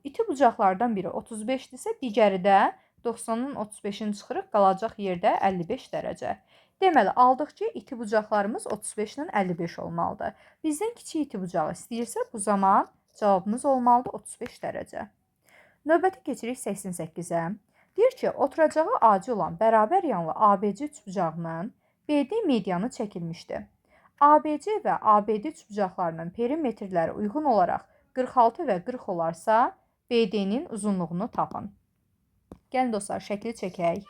Speaker 1: iti bucaqlardan biri 35-dirsə, digəri də 90-ın 35-ini çıxırıq, qalacaq yerdə 55 dərəcə. Deməli, aldıq ki, iti bucaqlarımız 35-dən 55 olmalıdır. Bizdən kiçik iti bucağı istəyirsə, bu zaman cavabımız olmalıdır 35 dərəcə. Növbəti keçirik 88-ə. Deyir ki, oturacağı AC olan bərabər yanlı ABC üçbucağının BD medianı çəkilmişdir. ABC və ABD üçbucaqlarının perimetrləri uyğun olaraq 46 və 40 olarsa, BD-nin uzunluğunu tapın. Gəlin dostlar, şəkli çəkək.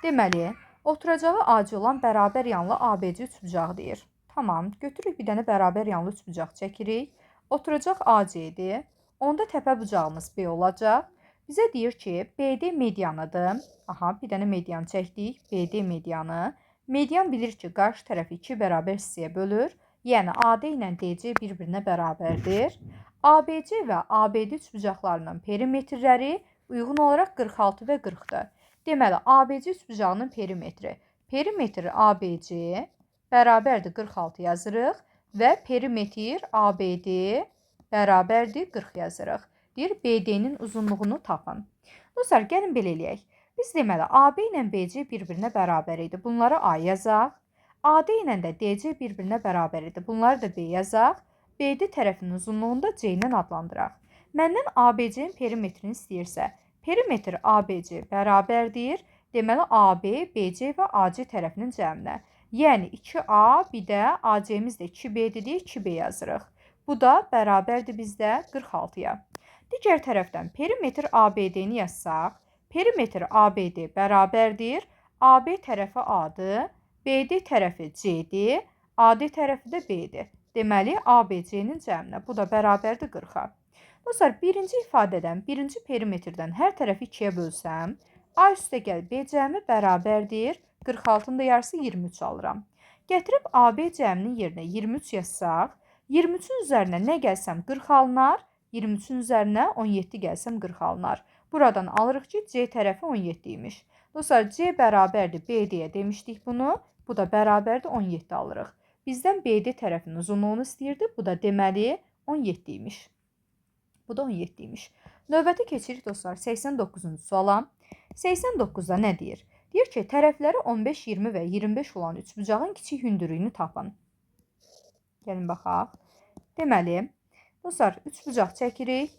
Speaker 1: Deməli, oturacağı AC olan bərabər yanlı ABC üçbucağı deyir. Tamam, götürürük bir dənə bərabər yanlı üçbucaq çəkirik. Oturacaq AC-dir. Onda təpə bucağımız B olacaq. Bizə deyir ki, BD medianıdır. Aha, bir dənə median çəkdik. BD medianı. Median bilir ki, qarşı tərəfi 2 bərabər hissəyə bölür. Yəni, AD ilə DC bir-birinə bərabərdir. ABC və ABD üçbucaqlarının perimetrləri uyğun olaraq 46 və 40-dır. Deməli, ABC üçbucağının perimetri. Perimetr ABC bərabərdir 46 yazırıq və perimetr ABD bərabərdir 40 yazırıq. Deyir, BD-nin uzunluğunu tapın. Dostlar, gəlin belə eləyək. Biz deməli, AB ilə BC bir-birinə bərabər idi. Bunları A yazaq. AD ilə də DC bir-birinə bərabər idi. Bunları da B yazaq. BD tərəfinin uzunluğunu da C ilə adlandıraq. Məndən ABC-nin perimetrini istəyirsə, perimetr ABC bərabərdir. Deməli, AB, BC və AC tərəfinin cəminə. Yəni, 2A, bir də AC-miz də 2B-dir, 2B yazırıq. Bu da bərabərdir bizdə 46-ya. Digər tərəfdən perimetr ABD-ni yazsaq, perimetr ABD bərabərdir. AB tərəfi A-dır, BD tərəfi C-dir, AD tərəfi də B-dir. Deməli, ABC-nin cəminə. Bu da bərabərdir 40-a. Dostlar, birinci ifadədən, birinci perimetrdən hər tərəfi 2-yə bölsəm, A üstə gəl B cəmi bərabərdir. 46-ın da yarısı 23 alıram. Gətirib AB cəminin yerinə 23 yazsaq, 23-ün üzərinə nə gəlsəm 40 alınar, 23-ün üzərinə 17 gəlsəm 40 alınar. Buradan alırıq ki, C tərəfi 17 imiş. Dostlar, C bərabərdir B deyə demişdik bunu. Bu da bərabərdir 17 alırıq. Bizdən BD tərəfinin uzunluğunu istəyirdi. Bu da deməli 17 imiş. Bu da 17 imiş. Növbəti keçirik dostlar 89-cu suala. 89-da nə deyir? Deyir ki, tərəfləri 15, 20 və 25 olan üçbucağın kiçik hündürlüyünü tapın. Gəlin baxaq. Deməli, dostlar, üçbucaq çəkirik.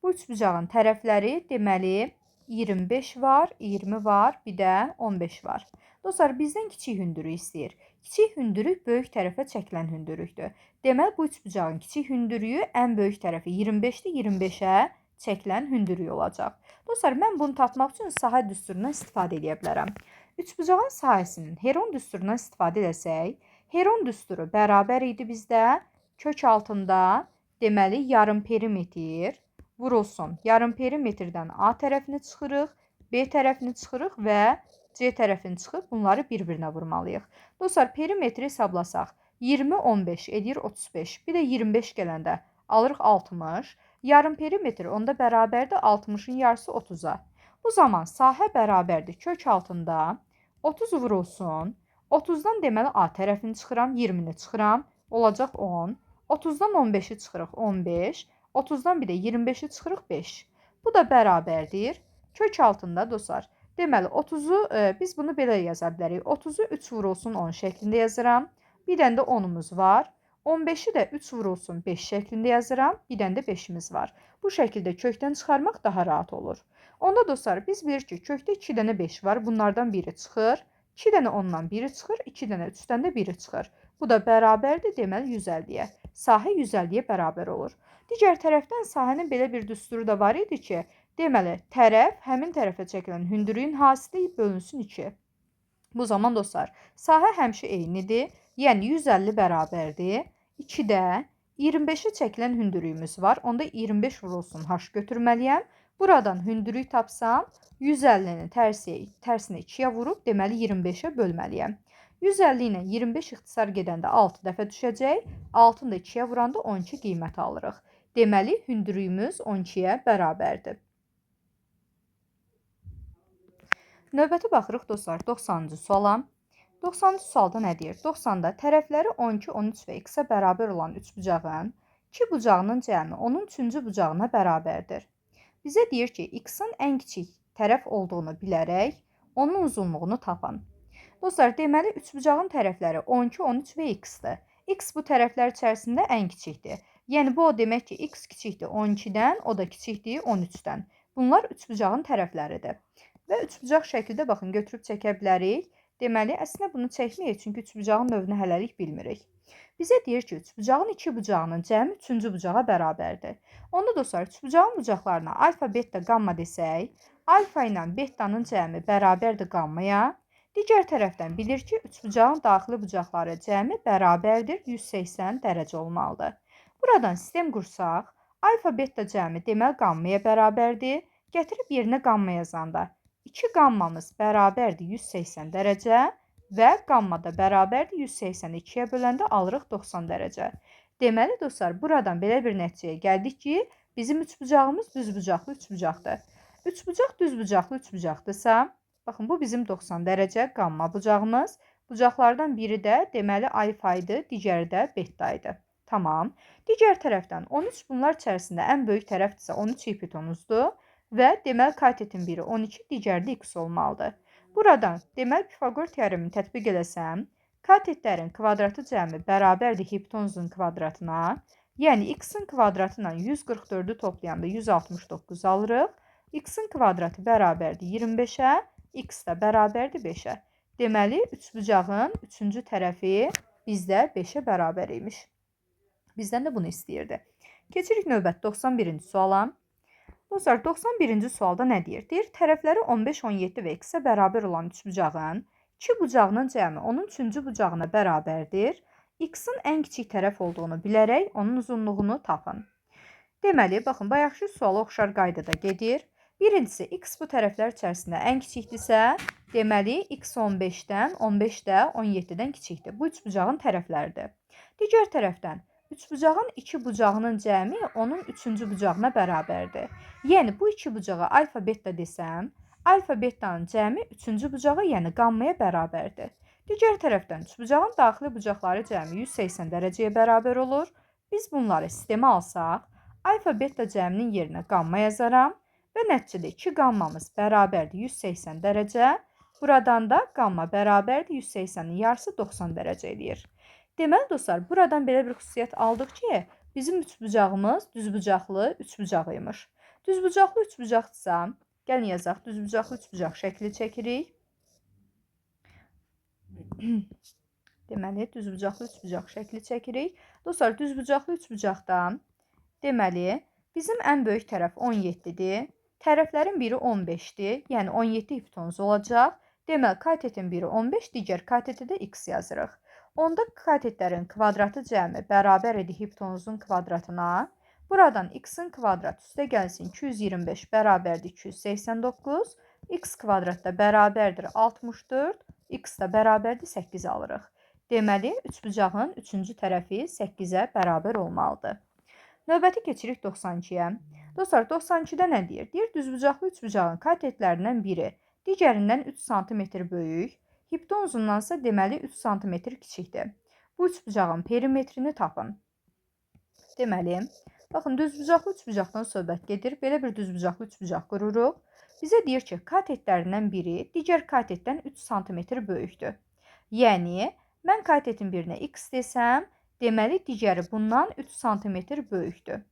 Speaker 1: Bu üçbucağın tərəfləri deməli 25 var, 20 var, bir də 15 var. Dostlar, bizdən kiçik hündürlük istəyir. Kiçik hündürlük böyük tərəfə çəkilən hündürlükdür. Deməli, bu üçbucağın kiçik hündürlüyü ən böyük tərəfi 25-dir, 25-ə çəkilən hündürlük olacaq. Dostlar, mən bunu tapmaq üçün sahə düsturundan istifadə edə bilərəm. Üçbucağın sahəsinin Heron düsturundan istifadə etsək, Heron düsturu bərabər idi bizdə. Kök altında deməli yarım perimetr vurulsun. Yarım perimetrdən A tərəfini çıxırıq, B tərəfini çıxırıq və C tərəfini çıxıb bunları bir-birinə vurmalıyıq. Dostlar, perimetri hesablasaq, 20, 15 edir 35. Bir də 25 gələndə alırıq 60. Yarım perimetr onda bərabərdir 60-ın yarısı 30-a. Bu zaman sahə bərabərdir kök altında 30 vurulsun. 30-dan deməli A tərəfini çıxıram, 20-ni çıxıram, olacaq 10. 30-dan 15-i çıxırıq 15. 30-dan bir də 25-i çıxırıq 5. Bu da bərabərdir. Kök altında dostlar, deməli 30-u biz bunu belə yaza bilərik. 30-u 3 vurulsun 10 şəklində yazıram. Bir dənə də 10-umuz var. 15-i də 3 vurulsun 5 şəklində yazıram. Bir dənə də 5-imiz var. Bu şəkildə kökdən çıxarmaq daha rahat olur. Onda dostlar, biz bilirik ki, kökdə 2 dənə 5 var. Bunlardan biri çıxır. 2 dənə 10-dan biri çıxır. 2 dənə 3-dən də biri çıxır. Bu da bərabərdir, deməli 150-yə. Sahə 150-yə bərabər olur. Digər tərəfdən sahənin belə bir düsturu da var idi ki, deməli, tərəf həmin tərəfə çəkilən hündürlüyün hasili bölünsün 2. Bu zaman dostlar, sahə həmişə eynidir. Yəni 150 bərabərdir. 2-də 25-ə çəkilən hündürlüyümüz var. Onda 25 vurulsun h götürməliyəm. Buradan hündürlük tapsam, 150-nin tərsinə 2-yə vurub, deməli 25-ə bölməliyəm. 150 ilə 25 ixtisar gedəndə 6 dəfə düşəcək. 6-nı da 2-yə vuranda 12 qiymət alırıq. Deməli, hündürlüyümüz 12-yə bərabərdir. Növbəti baxırıq dostlar 90-cı suala. 90-cı sualda nə deyir? 90-da tərəfləri 12, 13 və x-ə bərabər olan üçbucağın 2 bucağının cəmi onun 3-cü bucağına bərabərdir. Bizə deyir ki, x-in ən kiçik tərəf olduğunu bilərək onun uzunluğunu tapın. Dostlar, deməli üçbucağın tərəfləri 12, 13 və x-dir. X bu tərəflər içərisində ən kiçikdir. Yəni bu o demək ki, x kiçikdir 12-dən, o da kiçikdir 13-dən. Bunlar üçbucağın tərəfləridir. Və üçbucaq şəkildə baxın götürüb çəkə bilərik. Deməli, əslində bunu çəkməyək, çünki üçbucağın növünü hələlik bilmirik. Bizə deyir ki, üçbucağın iki bucağının cəmi 3-cü bucağa bərabərdir. Onda dostlar, üçbucağın bucaqlarına alfa, beta, qamma desək, alfa ilə betanın cəmi bərabərdir qammaya. Digər tərəfdən bilir ki, üçbucağın daxili bucaqları cəmi bərabərdir 180 dərəcə olmalıdır. Buradan sistem qursaq, alfa, beta cəmi deməli qammaya bərabərdir. Gətirib yerinə qamma yazanda 2 qammamız bərabərdir 180 dərəcə və qamma da bərabərdir 182-yə böləndə alırıq 90 dərəcə. Deməli dostlar, buradan belə bir nəticəyə gəldik ki, bizim üçbucağımız düzbucaqlı üçbucaqdır. Üçbucaq düzbucaqlı üçbucaqdırsa, baxın bu bizim 90 dərəcə qamma bucağımız. Bucaqlardan biri də deməli alfa idi, digəri də beta idi. Tamam. Digər tərəfdən 13 bunlar içərisində ən böyük tərəfdirsə 13 hipotenuzdur. Və deməli katetin biri 12, digəri də x olmalıdır. Buradan deməli Pifaqor teoremini tətbiq eləsəm, katetlərin kvadratı cəmi bərabərdir hipotenuzun kvadratına. Yəni x-in kvadratı ilə 144-ü toplayanda 169 alırıq. X-in kvadratı bərabərdir 25-ə, x də bərabərdir 5-ə. Deməli, üçbucağın 3-cü tərəfi bizdə 5-ə bərabər imiş. Bizdən də bunu istəyirdi. Keçirik növbəti 91-ci suala. Dostlar, 91-ci sualda nə deyir? Deyir, tərəfləri 15, 17 və x-ə bərabər olan üçbucağın 2 bucağının cəmi onun 3-cü bucağına bərabərdir. X-in ən kiçik tərəf olduğunu bilərək onun uzunluğunu tapın. Deməli, baxın, bayaqki suala oxşar qaydada gedir. Birincisi, x bu tərəflər içərisində ən kiçikdirsə, deməli, x 15-dən, 15 də 17-dən kiçikdir. Bu üçbucağın tərəfləridir. Digər tərəfdən, üçbucağın iki bucağının cəmi onun 3-cü bucağına bərabərdir. Yəni, bu iki bucağa alfa, beta desəm, alfa, betanın cəmi 3-cü bucağa, yəni qammaya bərabərdir. Digər tərəfdən, üçbucağın daxili bucaqları cəmi 180 dərəcəyə bərabər olur. Biz bunları sistemə alsaq, alfa, beta cəminin yerinə qamma yazaram. Və nəticədə 2 qammamız bərabərdir 180 dərəcə. Buradan da qamma bərabərdir 180-in yarısı 90 dərəcə eləyir. Deməli dostlar, buradan belə bir xüsusiyyət aldıq ki, bizim üçbucağımız düzbucaqlı üçbucağıymış. Düzbucaqlı üçbucaqdırsa, gəlin yazaq, düzbucaqlı üçbucaq şəkli çəkirik. Deməli, düzbucaqlı üçbucaq şəkli çəkirik. Dostlar, düzbucaqlı üçbucaqdan deməli, bizim ən böyük tərəf 17-dir. Tərəflərin biri 15-dir, yəni 17 hipotenuz olacaq. Deməli, katetin biri 15, digər kateti də x yazırıq. Onda katetlərin kvadratı cəmi bərabər edir hipotenuzun kvadratına. Buradan x-in kvadrat üstə gəlsin 225 bərabərdir 289 x kvadrat da bərabərdir 64, x da bərabərdir 8 alırıq. Deməli, üçbucağın 3-cü tərəfi 8-ə bərabər olmalıdır. Növbəti keçirik 92-yə. Dostlar, 92-də nə deyir? Deyir, düzbucaqlı üçbucağın katetlərindən biri digərindən 3 sm böyük, hipotenzundansa deməli 3 sm kiçikdir. Bu üçbucağın perimetrini tapın. Deməli, baxın, düzbucaqlı üçbucaqdan söhbət gedir. Belə bir düzbucaqlı üçbucaq qururuq. Bizə deyir ki, katetlərindən biri digər katetdən 3 sm böyükdür. Yəni, mən katetin birinə x desəm, deməli, digəri bundan 3 sm böyükdür.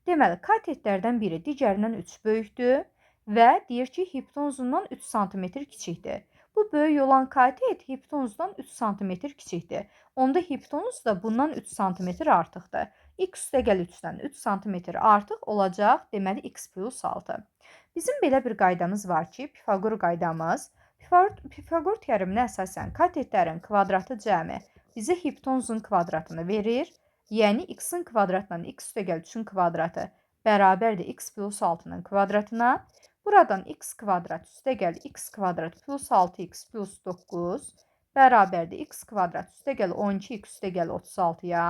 Speaker 1: Deməli, katetlərdən biri digərindən 3 böyükdür və deyir ki, hipotenzundan 3 sm kiçikdir. Bu böyük olan katet hipotenzundan 3 sm kiçikdir. Onda hipotenuz da bundan 3 sm artıqdır. X üstəgəl 3-dən 3 sm artıq olacaq, deməli x plus 6. Bizim belə bir qaydamız var ki, Pifaqor qaydamız. Pifaqor teoreminə əsasən katetlərin kvadratı cəmi bizə hipotenzun kvadratını verir. Yəni, x-in kvadratından x üstəgəl 3-ün kvadratı bərabərdir x plus 6-nın kvadratına. Buradan x kvadrat üstəgəl x kvadrat plus 6x plus 9 bərabərdir x kvadrat üstəgəl 12x üstəgəl 36-ya.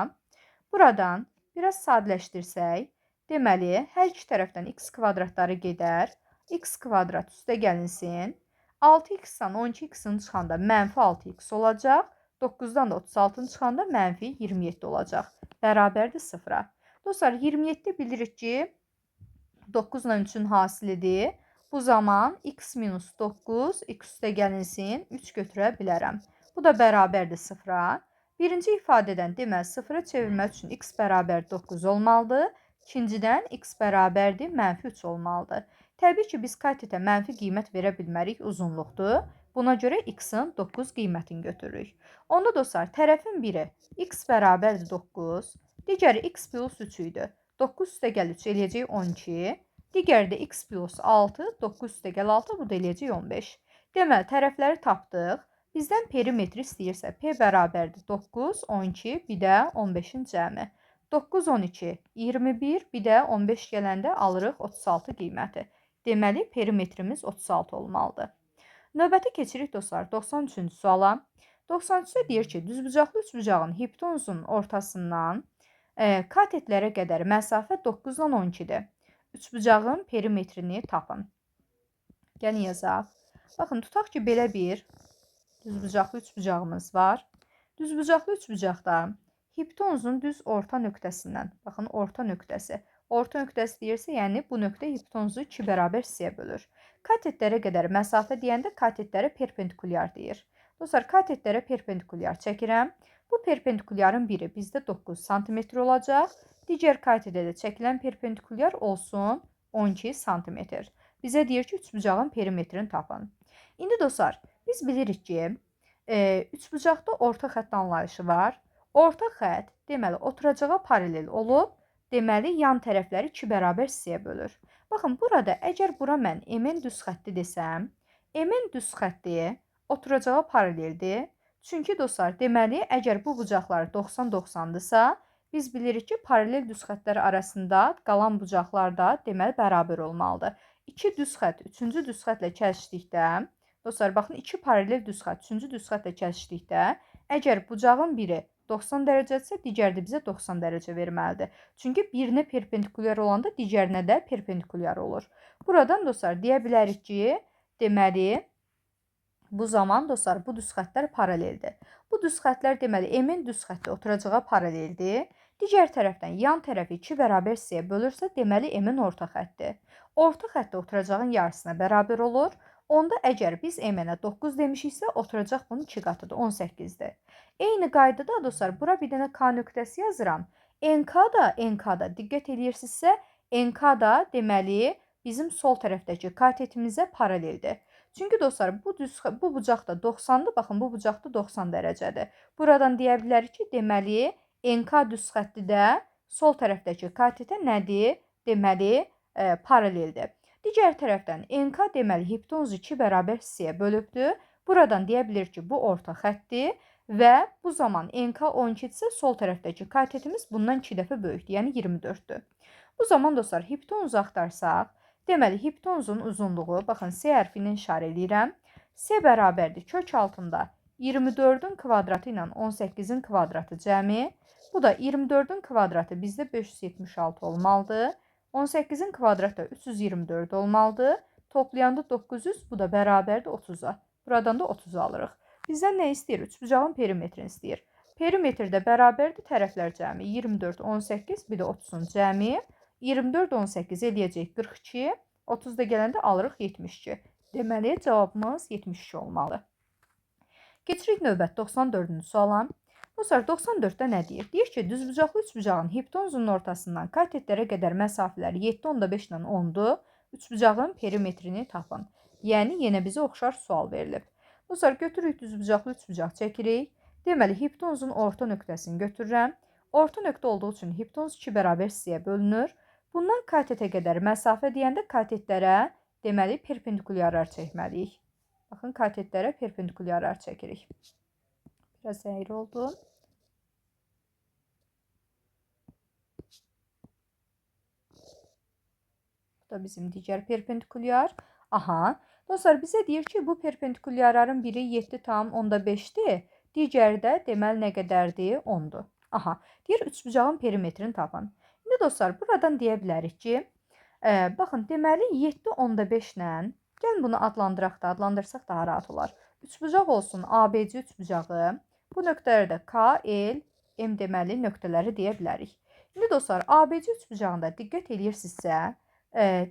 Speaker 1: Buradan biraz sadələşdirsək, deməli, hər iki tərəfdən x kvadratları gedər. X kvadrat üstəgəlinsin. 6x-dan 12x-in çıxanda mənfi 6x olacaq. 9-dan da 36-ın çıxanda mənfi 27 olacaq. Bərabərdir 0-a. Dostlar, 27 bilirik ki, 9 ilə 3-ün hasilidir. Bu zaman x minus 9, x üstəgəlinsin 3 götürə bilərəm. Bu da bərabərdir 0-a. Birinci ifadədən deməli 0-a çevirmək üçün x bərabər 9 olmalıdır. İkincidən x bərabərdir mənfi 3 olmalıdır. Təbii ki, biz katetə mənfi qiymət verə bilmərik, uzunluqdur. Buna görə x-in 9 qiymətini götürürük. Onda dostlar, tərəfin biri x bərabərdir 9, digəri x plus 3 idi. 9 üstəgəl 3 eləyəcək 12, digəri də x plus 6, 9 üstəgəl 6, bu da eləyəcək 15. Deməli, tərəfləri tapdıq. Bizdən perimetri istəyirsə, p bərabərdir 9, 12, bir də 15-in cəmi. 9, 12, 21, bir də 15 gələndə alırıq 36 qiyməti. Deməli, perimetrimiz 36 olmalıdır. Növbəti keçirik dostlar 93-cü suala. 93-də deyir ki, düzbucaqlı üçbucağın hipotenzunun ortasından katetlərə qədər məsafə 9-dan 12-dir. Üçbucağın perimetrini tapın. Gəlin yazaq. Baxın, tutaq ki, belə bir düzbucaqlı üçbucağımız var. Düzbucaqlı üçbucaqda hipotenzun düz orta nöqtəsindən, baxın, orta nöqtəsi. Orta nöqtəsi deyirsə, yəni bu nöqtə hipotenuzu 2 bərabər hissəyə bölür. Katetlərə qədər məsafə deyəndə katetlərə perpendikulyar deyir. Dostlar, katetlərə perpendikulyar çəkirəm. Bu perpendikulyarın biri bizdə 9 sm olacaq. Digər katetə də çəkilən perpendikulyar olsun 12 sm. Bizə deyir ki, üçbucağın perimetrini tapın. İndi dostlar, biz bilirik ki, üçbucaqda orta xətt anlayışı var. Orta xətt, deməli, oturacağa paralel olub, deməli, yan tərəfləri 2 bərabər hissəyə bölür. Baxın, burada əgər bura mən MN düz xətti desəm, MN düz xətti oturacağa paraleldir. Çünki dostlar, deməli, əgər bu bucaqlar 90-90-dırsa, biz bilirik ki, paralel düz xəttlər arasında qalan bucaqlar da deməli bərabər olmalıdır. 2 düz xətt 3-cü düz xəttlə kəsişdikdə, dostlar, baxın, 2 paralel düz xətt 3-cü düz xəttlə kəsişdikdə, əgər bucağın biri 90 dərəcədirsə, digər də bizə 90 dərəcə verməlidir. Çünki birinə perpendikulyar olanda digərinə də perpendikulyar olur. Buradan dostlar deyə bilərik ki, deməli, bu zaman dostlar bu düz xəttlər paraleldir. Bu düz xəttlər deməli MN düz xətti oturacağa paraleldir. Digər tərəfdən yan tərəfi 2 bərabər hissəyə bölürsə, deməli MN orta xəttdir. Orta xətti oturacağın yarısına bərabər olur. Onda əgər biz MN-ə 9 demişiksə, oturacaq bunun 2 qatıdır, 18-dir. Eyni qaydada dostlar, bura bir dənə K nöqtəsi yazıram. NK da diqqət edirsinizsə, NK da deməli bizim sol tərəfdəki katetimizə paraleldir. Çünki dostlar, bu bucaq da 90-dır, baxın, bu bucaq da 90 dərəcədir. Buradan deyə bilərik ki, deməli, NK düz xətti də sol tərəfdəki katetə nədir? Deməli, paraleldir. Digər tərəfdən NK deməli hipotenuzu 2 bərabər hissəyə bölübdür. Buradan deyə bilir ki, bu orta xəttdir və bu zaman NK 12-dirsə, sol tərəfdəki katetimiz bundan 2 dəfə böyükdür, yəni 24-dür. Bu zaman dostlar, hipotenuzu axtarsaq, Deməli, hipotenuzun uzunluğu, baxın, S hərfi ilə işarə edirəm. S bərabərdir kök altında 24-ün kvadratı ilə 18-in kvadratı cəmi. Bu da 24-ün kvadratı bizdə 576 olmalıdır. 18-in kvadratı da 324 olmalıdır. Toplayanda 900, bu da bərabərdir 30-a. Buradan da 30 alırıq. Bizdən nə istəyir? Üçbucağın perimetrini istəyir. Perimetrdə bərabərdir tərəflər cəmi. 24, 18, bir də 30-un cəmi. 24, 18 eləyəcək 42. 30 da gələndə alırıq 72. Deməli, cavabımız 72 olmalı. Keçirik növbət 94-cü suala. Dostlar, 94-də nə deyir? Deyir ki, düzbucaqlı üçbucağın hipotenuzunun ortasından katetlərə qədər məsafələri 7,5 ilə 10-dur. Üçbucağın perimetrini tapın. Yəni, yenə bizə oxşar sual verilib. Dostlar, götürürük düzbucaqlı üçbucaq çəkirik. Deməli, hipotenuzun orta nöqtəsini götürürəm. Orta nöqtə olduğu üçün hipotenuz 2 bərabər hissəyə bölünür. Bundan katetə qədər məsafə deyəndə katetlərə deməli perpendikulyarlar çəkməliyik. Baxın, katetlərə perpendikulyarlar çəkirik. Biraz əyri oldu. Bu da bizim digər perpendikulyar. Aha, dostlar, bizə deyir ki, bu perpendikulyarların biri 7,5-dir. Digəri də deməli nə qədərdir? 10-dur. Aha, deyir üçbucağın perimetrini tapın. İndi dostlar, buradan deyə bilərik ki, baxın, deməli 7,5 ilə, gəlin bunu adlandıraq da, adlandırsaq daha rahat olar. Üçbucaq olsun ABC üçbucağı. Bu nöqtələri də K, L, M deməli nöqtələri deyə bilərik. İndi dostlar, ABC üçbucağında diqqət edirsinizsə,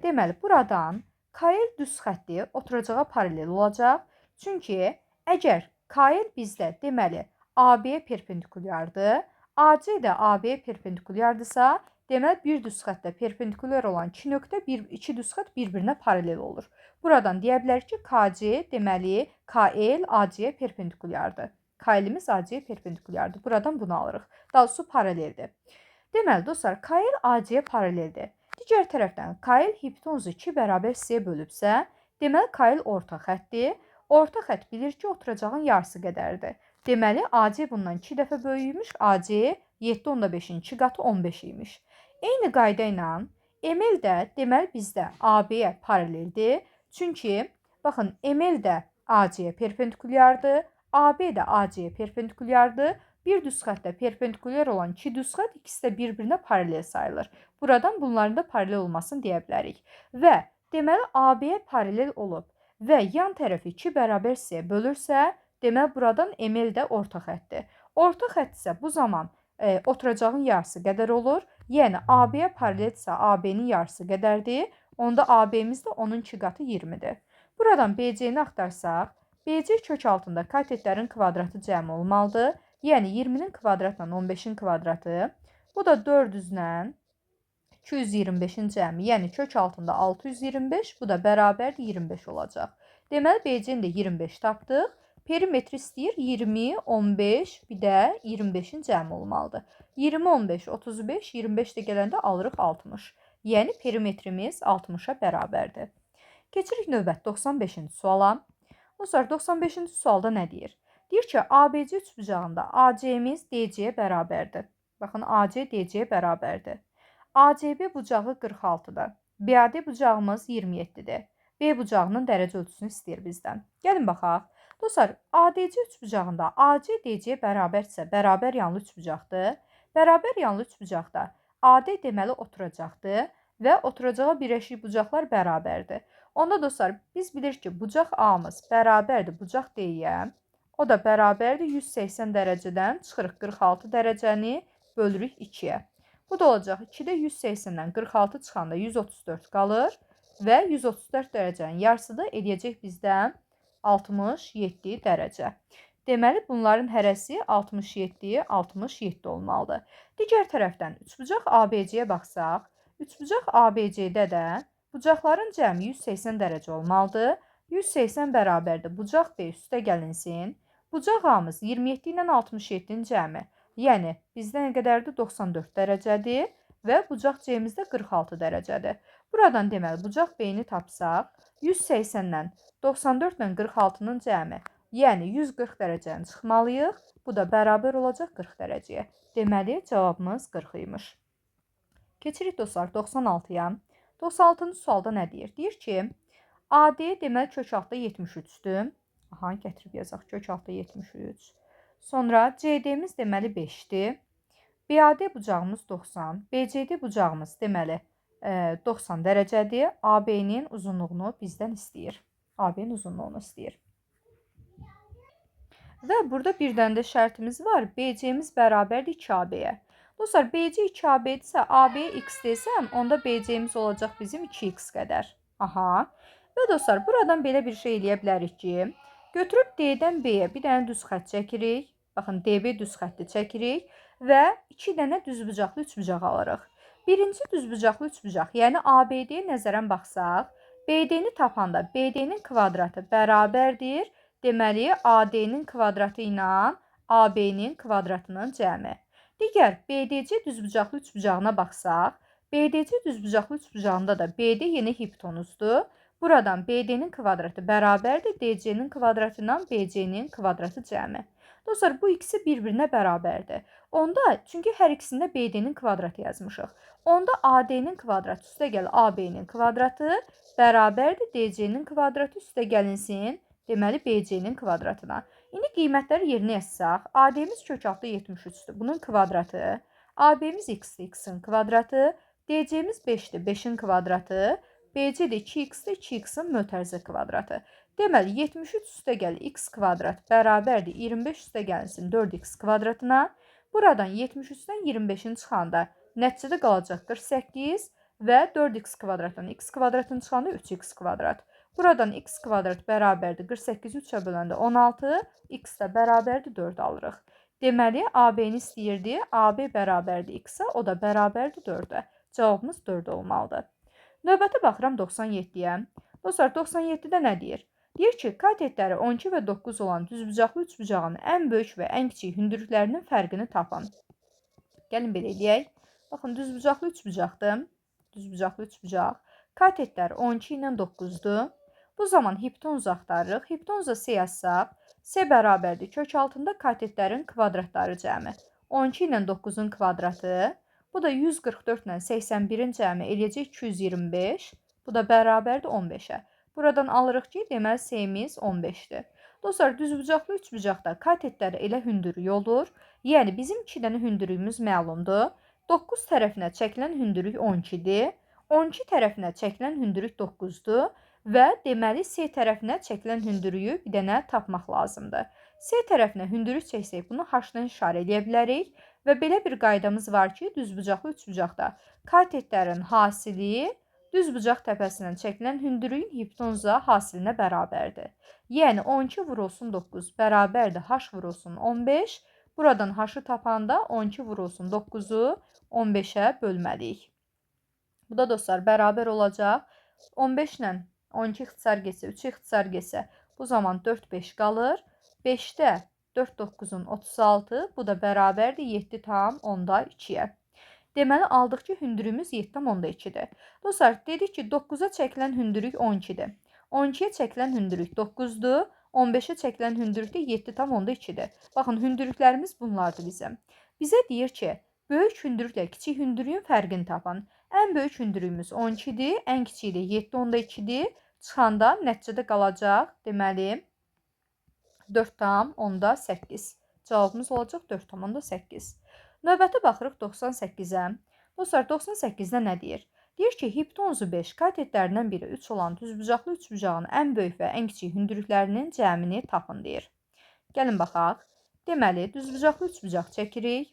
Speaker 1: deməli buradan KL düz xətti oturacağa paralel olacaq. Çünki əgər KL bizdə deməli AB perpendikulyardır, AC də AB perpendikulyardırsa, deməli bir düz xəttdə perpendikulyar olan iki nöqtə, iki düz xətt bir-birinə paralel olur. Buradan deyə bilərik ki, KC deməli KL AC perpendikulyardır. KL'imiz AC perpendikulyardır. Buradan bunu alırıq. Daha doğrusu paraleldir. Deməli dostlar, KL AC paraleldir. Digər tərəfdən KL hipotenuzu 2 bərabər hissəyə bölübsə, deməli KL orta xəttdir. Orta xətt bilir ki, oturacağın yarısı qədərdir. Deməli, AC bundan 2 dəfə böyüyümüş, AC 7,5-in 2 qatı 15 imiş. Eyni qayda ilə ML də deməli bizdə AB-yə paraleldir. Çünki, baxın, ML də AC-yə perpendikulyardır, AB də AC-yə perpendikulyardır. Bir düz xəttdə perpendikulyar olan iki düz xətt ikisi də bir-birinə paralel sayılır. Buradan bunların da paralel olmasını deyə bilərik. Və deməli AB-yə paralel olub və yan tərəfi 2 bərabər hissəyə bölürsə, deməli buradan ML də orta xəttdir. Orta xətt isə bu zaman oturacağın yarısı qədər olur. Yəni AB-yə paraleldirsə AB-nin yarısı qədərdir. Onda AB-miz də onun 2 qatı 20-dir. Buradan BC-ni axtarsaq, BC kök altında katetlərin kvadratı cəmi olmalıdır. Yəni 20-nin kvadratla 15-in kvadratı. Bu da 400-lə 225-in cəmi. Yəni kök altında 625, bu da bərabərdir 25 olacaq. Deməli, BC-ni də 25 tapdıq. Perimetri istəyir 20, 15, bir də 25-in cəmi olmalıdır. 20, 15, 35, 25 də gələndə alırıq 60. Yəni perimetrimiz 60-a bərabərdir. Keçirik növbət 95-ci suala. Dostlar, 95-ci sualda nə deyir? Deyir ki, ABC üçbucağında AC-miz DC-yə bərabərdir. Baxın, AC DC-yə bərabərdir. ACB bucağı 46-dır. BAD bucağımız 27-dir. B bucağının dərəcə ölçüsünü istəyir bizdən. Gəlin baxaq. Dostlar, ADC üçbucağında AC DC-yə bərabərsə, bərabər yanlı üçbucaqdır. Bərabər yanlı üçbucaqda AD deməli oturacaqdır və oturacağa birləşik bucaqlar bərabərdir. Onda dostlar, biz bilirik ki, bucaq A-mız bərabərdir bucaq D-yə. O da bərabərdir 180 dərəcədən çıxırıq 46 dərəcəni bölürük 2-yə. Bu da olacaq 2-də 180-dən 46 çıxanda 134 qalır və 134 dərəcənin yarısı da edəcək bizdən 67 dərəcə. Deməli, bunların hərəsi 67 olmalıdır. Digər tərəfdən üçbucaq ABC-yə baxsaq, üçbucaq ABC-də də bucaqların cəmi 180 dərəcə olmalıdır. 180 bərabərdir bucaq B üstə gəlinsin. Bucaq A-mız 27 ilə 67-nin cəmi. Yəni, bizdə nə qədərdir? 94 dərəcədir və bucaq C-miz də 46 dərəcədir. Buradan deməli, bucaq B-ni tapsaq, 180-dən 94 ilə 46-nın cəmi, yəni 140 dərəcəni çıxmalıyıq. Bu da bərabər olacaq 40 dərəcəyə. Deməli, cavabımız 40 imiş. Keçirik dostlar 96-ya. 96-cı sualda nə deyir? Deyir ki, AD deməli kök altda 73-dür. Aha, gətirib yazaq. Kök altda 73. Sonra CD-miz deməli 5-dir. BAD bucağımız 90. BCD bucağımız deməli 90 dərəcədir. AB-nin uzunluğunu bizdən istəyir. AB-nin uzunluğunu istəyir. Və burada bir dənə də şərtimiz var. BC-miz bərabərdir 2AB-yə. Dostlar, BC 2AB-dirsə, AB x desəm, onda BC-miz olacaq bizim 2x qədər. Aha. Və dostlar, buradan belə bir şey eləyə bilərik ki, götürüb D-dən B-yə bir dənə düz xətt çəkirik. Baxın, DB düz xətti çəkirik və 2 dənə düzbucaqlı üçbucaq alırıq. Birinci düzbucaqlı üçbucaq, yəni ABD-yə nəzərən baxsaq, BD-ni tapanda BD-nin kvadratı bərabərdir. Deməli, AD-nin kvadratı ilə AB-nin kvadratının cəmi. Digər BDC düzbucaqlı üçbucağına baxsaq, BDC düzbucaqlı üçbucağında da BD yeni hipotenuzdur. Buradan BD-nin kvadratı bərabərdir DC-nin kvadratı ilə BC-nin kvadratı cəmi. Dostlar, bu ikisi bir-birinə bərabərdir. Onda, çünki hər ikisində BD-nin kvadratı yazmışıq. Onda AD-nin kvadratı üstə gəl AB-nin kvadratı bərabərdir DC-nin kvadratı üstə gəlinsin. Deməli, BC-nin kvadratına. İndi qiymətləri yerinə yazsaq, AD-miz kök altda 73-dür. Bunun kvadratı. AB-miz x-dir, x-in kvadratı. DC-miz 5-dir, 5-in kvadratı. BC-də 2x-dir, 2x-in mötərizə kvadratı. Deməli, 73 üstə gəl x kvadrat bərabərdir 25 üstə gəlsin 4x kvadratına. Buradan 73-dən 25-in çıxanda nəticədə qalacaq 48 və 4x kvadratdan x kvadratın çıxanda 3x kvadrat. Buradan x kvadrat bərabərdir 48-i 3-ə böləndə 16, x də bərabərdir 4 alırıq. Deməli, AB-ni istəyirdi, AB bərabərdir x-ə, o da bərabərdir 4-ə. Cavabımız 4 olmalıdır. Növbəti baxıram 97-yə. Dostlar, 97-də nə deyir? Deyir ki, katetləri 12 və 9 olan düzbucaqlı üçbucağın ən böyük və ən kiçik hündürlüklərinin fərqini tapın. Gəlin belə eləyək. Baxın, düzbucaqlı üçbucaqdır. Düzbucaqlı üçbucaq. Katetlər 12 ilə 9-dur. Bu zaman hipotenuzu axtarırıq. Hipotenuza S yazsaq, S bərabərdir kök altında katetlərin kvadratları cəmi. 12 ilə 9-un kvadratı. Bu da 144 ilə 81-in cəmi eləyəcək 225. Bu da bərabərdir 15-ə. Buradan alırıq ki, deməli S-miz 15-dir. Dostlar, düzbucaqlı üçbucaqda katetləri elə hündürlük olur. Yəni, bizim 2 dənə hündürlüyümüz məlumdur. 9 tərəfinə çəkilən hündürlük 12-dir. 12 tərəfinə çəkilən hündürlük 9-dur. Və deməli, S tərəfinə çəkilən hündürlüyü bir dənə tapmaq lazımdır. S tərəfinə hündürlük çəksək, bunu H-dan işarə edə bilərik. Və belə bir qaydamız var ki, düzbucaqlı üçbucaqda katetlərin hasili düzbucaq təpəsindən çəkilən hündürlüyün hipotenuza hasilinə bərabərdir. Yəni, 12 vurulsun 9 bərabərdir H vurulsun 15. Buradan H-ı tapanda 12 vurulsun 9-u 15-ə bölməliyik. Bu da dostlar bərabər olacaq. 15 ilə 12 ixtisar getsə, 3 ixtisar getsə, bu zaman 4-5 qalır. 5-də 4 9-un 36, bu da bərabərdir 7,2-yə. Deməli, aldıq ki, hündürlüyümüz 7,2-dir. Dostlar, dedik ki, 9-a çəkilən hündürlük 12-dir. 12-yə çəkilən hündürlük 9-dur. 15-ə çəkilən hündürlük də 7,2-dir. Baxın, hündürlüklərimiz bunlardır bizim. Bizə deyir ki, böyük hündürlüklə kiçik hündürlüyün fərqini tapın. Ən böyük hündürlüyümüz 12-dir, ən kiçiyi də 7,2-dir. Çıxanda nəticədə qalacaq, deməli, 4,8. Cavabımız olacaq 4,8. Növbəti baxırıq 98-ə. Dostlar, 98-də nə deyir? Deyir ki, hipotenuzu 5 katetlərindən biri 3 olan düzbucaqlı üçbucağın ən böyük və ən kiçik hündürlüklərinin cəmini tapın deyir. Gəlin baxaq. Deməli, düzbucaqlı üçbucaq çəkirik.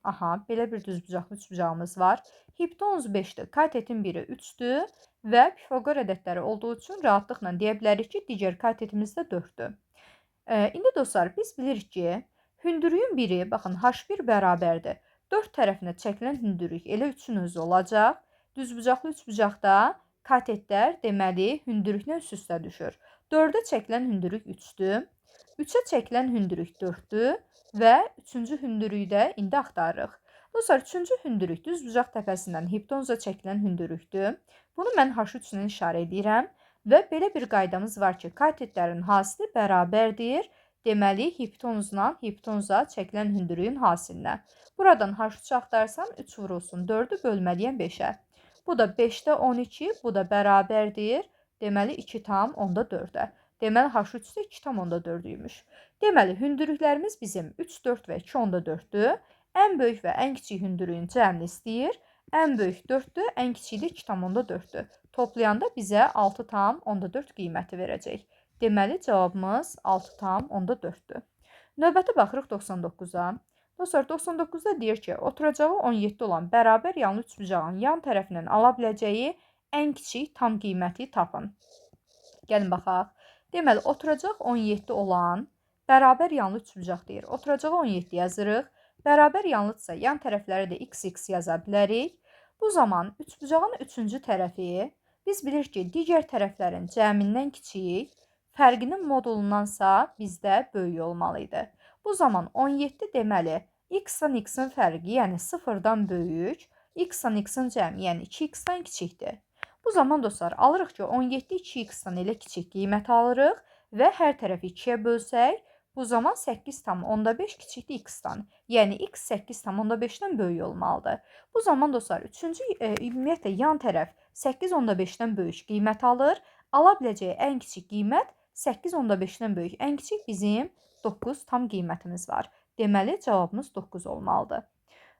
Speaker 1: Aha, belə bir düzbucaqlı üçbucağımız var. Hipotenuz 5-dir, katetin biri 3-dür və Pifaqor ədədləri olduğu üçün rahatlıqla deyə bilərik ki, digər katetimiz də 4-dür. İndi dostlar, biz bilirik ki, hündürlüyün biri, baxın, H1 bərabərdir. 4 tərəfinə çəkilən hündürlük elə 3-ün özü olacaq. Düzbucaqlı üçbucaqda katetlər deməli hündürlüklə üst-üstə düşür. 4-ə çəkilən hündürlük 3-dür. 3-ə çəkilən hündürlük 4-dür və 3-cü hündürlüyü də indi axtarırıq. Dostlar, 3-cü hündürlük düzbucaq təpəsindən hipotenuza çəkilən hündürlükdür. Bunu mən H3 ilə işarə edirəm və belə bir qaydamız var ki, katetlərin hasili bərabərdir. Deməli, hipotenuzla hipotenuza çəkilən hündürlüyün hasilinə. Buradan H3 axtarsam 3 vurulsun 4-ü bölməliyəm 5-ə. Bu da 5-də 12, bu da bərabərdir. Deməli 2,4-ə. Deməli H3 də 2,4-üymüş. Deməli hündürlüklərimiz bizim 3, 4 və 2,4-dür. Ən böyük və ən kiçik hündürlüyün cəmini istəyir. Ən böyük 4-dür, ən kiçik də 2,4-dür. Toplayanda bizə 6,4 qiyməti verəcək. Deməli cavabımız 6,4-dür. Növbəti baxırıq 99-a. Dostlar, 99-da deyir ki, oturacağı 17 olan bərabər yanlı üçbucağın yan tərəfindən ala biləcəyi ən kiçik tam qiyməti tapın. Gəlin baxaq. Deməli, oturacaq 17 olan bərabər yanlı üçbucaq deyir. Oturacağı 17 yazırıq. Bərabər yanlıdırsa yan tərəfləri də x yaza bilərik. Bu zaman üçbucağın üçüncü tərəfi biz bilirik ki, digər tərəflərin cəmindən kiçik, fərqinin modulundansa bizdə böyük olmalıydı. Bu zaman 17 deməli x-dan x-in fərqi, yəni 0-dan böyük, x-dan x-in cəmi, yəni 2x-dan kiçikdir. Bu zaman dostlar, alırıq ki, 17 2x-dan elə kiçik qiymət alırıq və hər tərəfi 2-yə bölsək, bu zaman 8,5 kiçikdir x-dan. Yəni x 8,5-dən böyük olmalıdır. Bu zaman dostlar, ümumiyyətlə yan tərəf 8,5-dən böyük qiymət alır. Ala biləcəyi ən kiçik qiymət 8,5-dən böyük. Ən kiçik bizim 9 tam qiymətimiz var. Deməli, cavabımız 9 olmalıdır.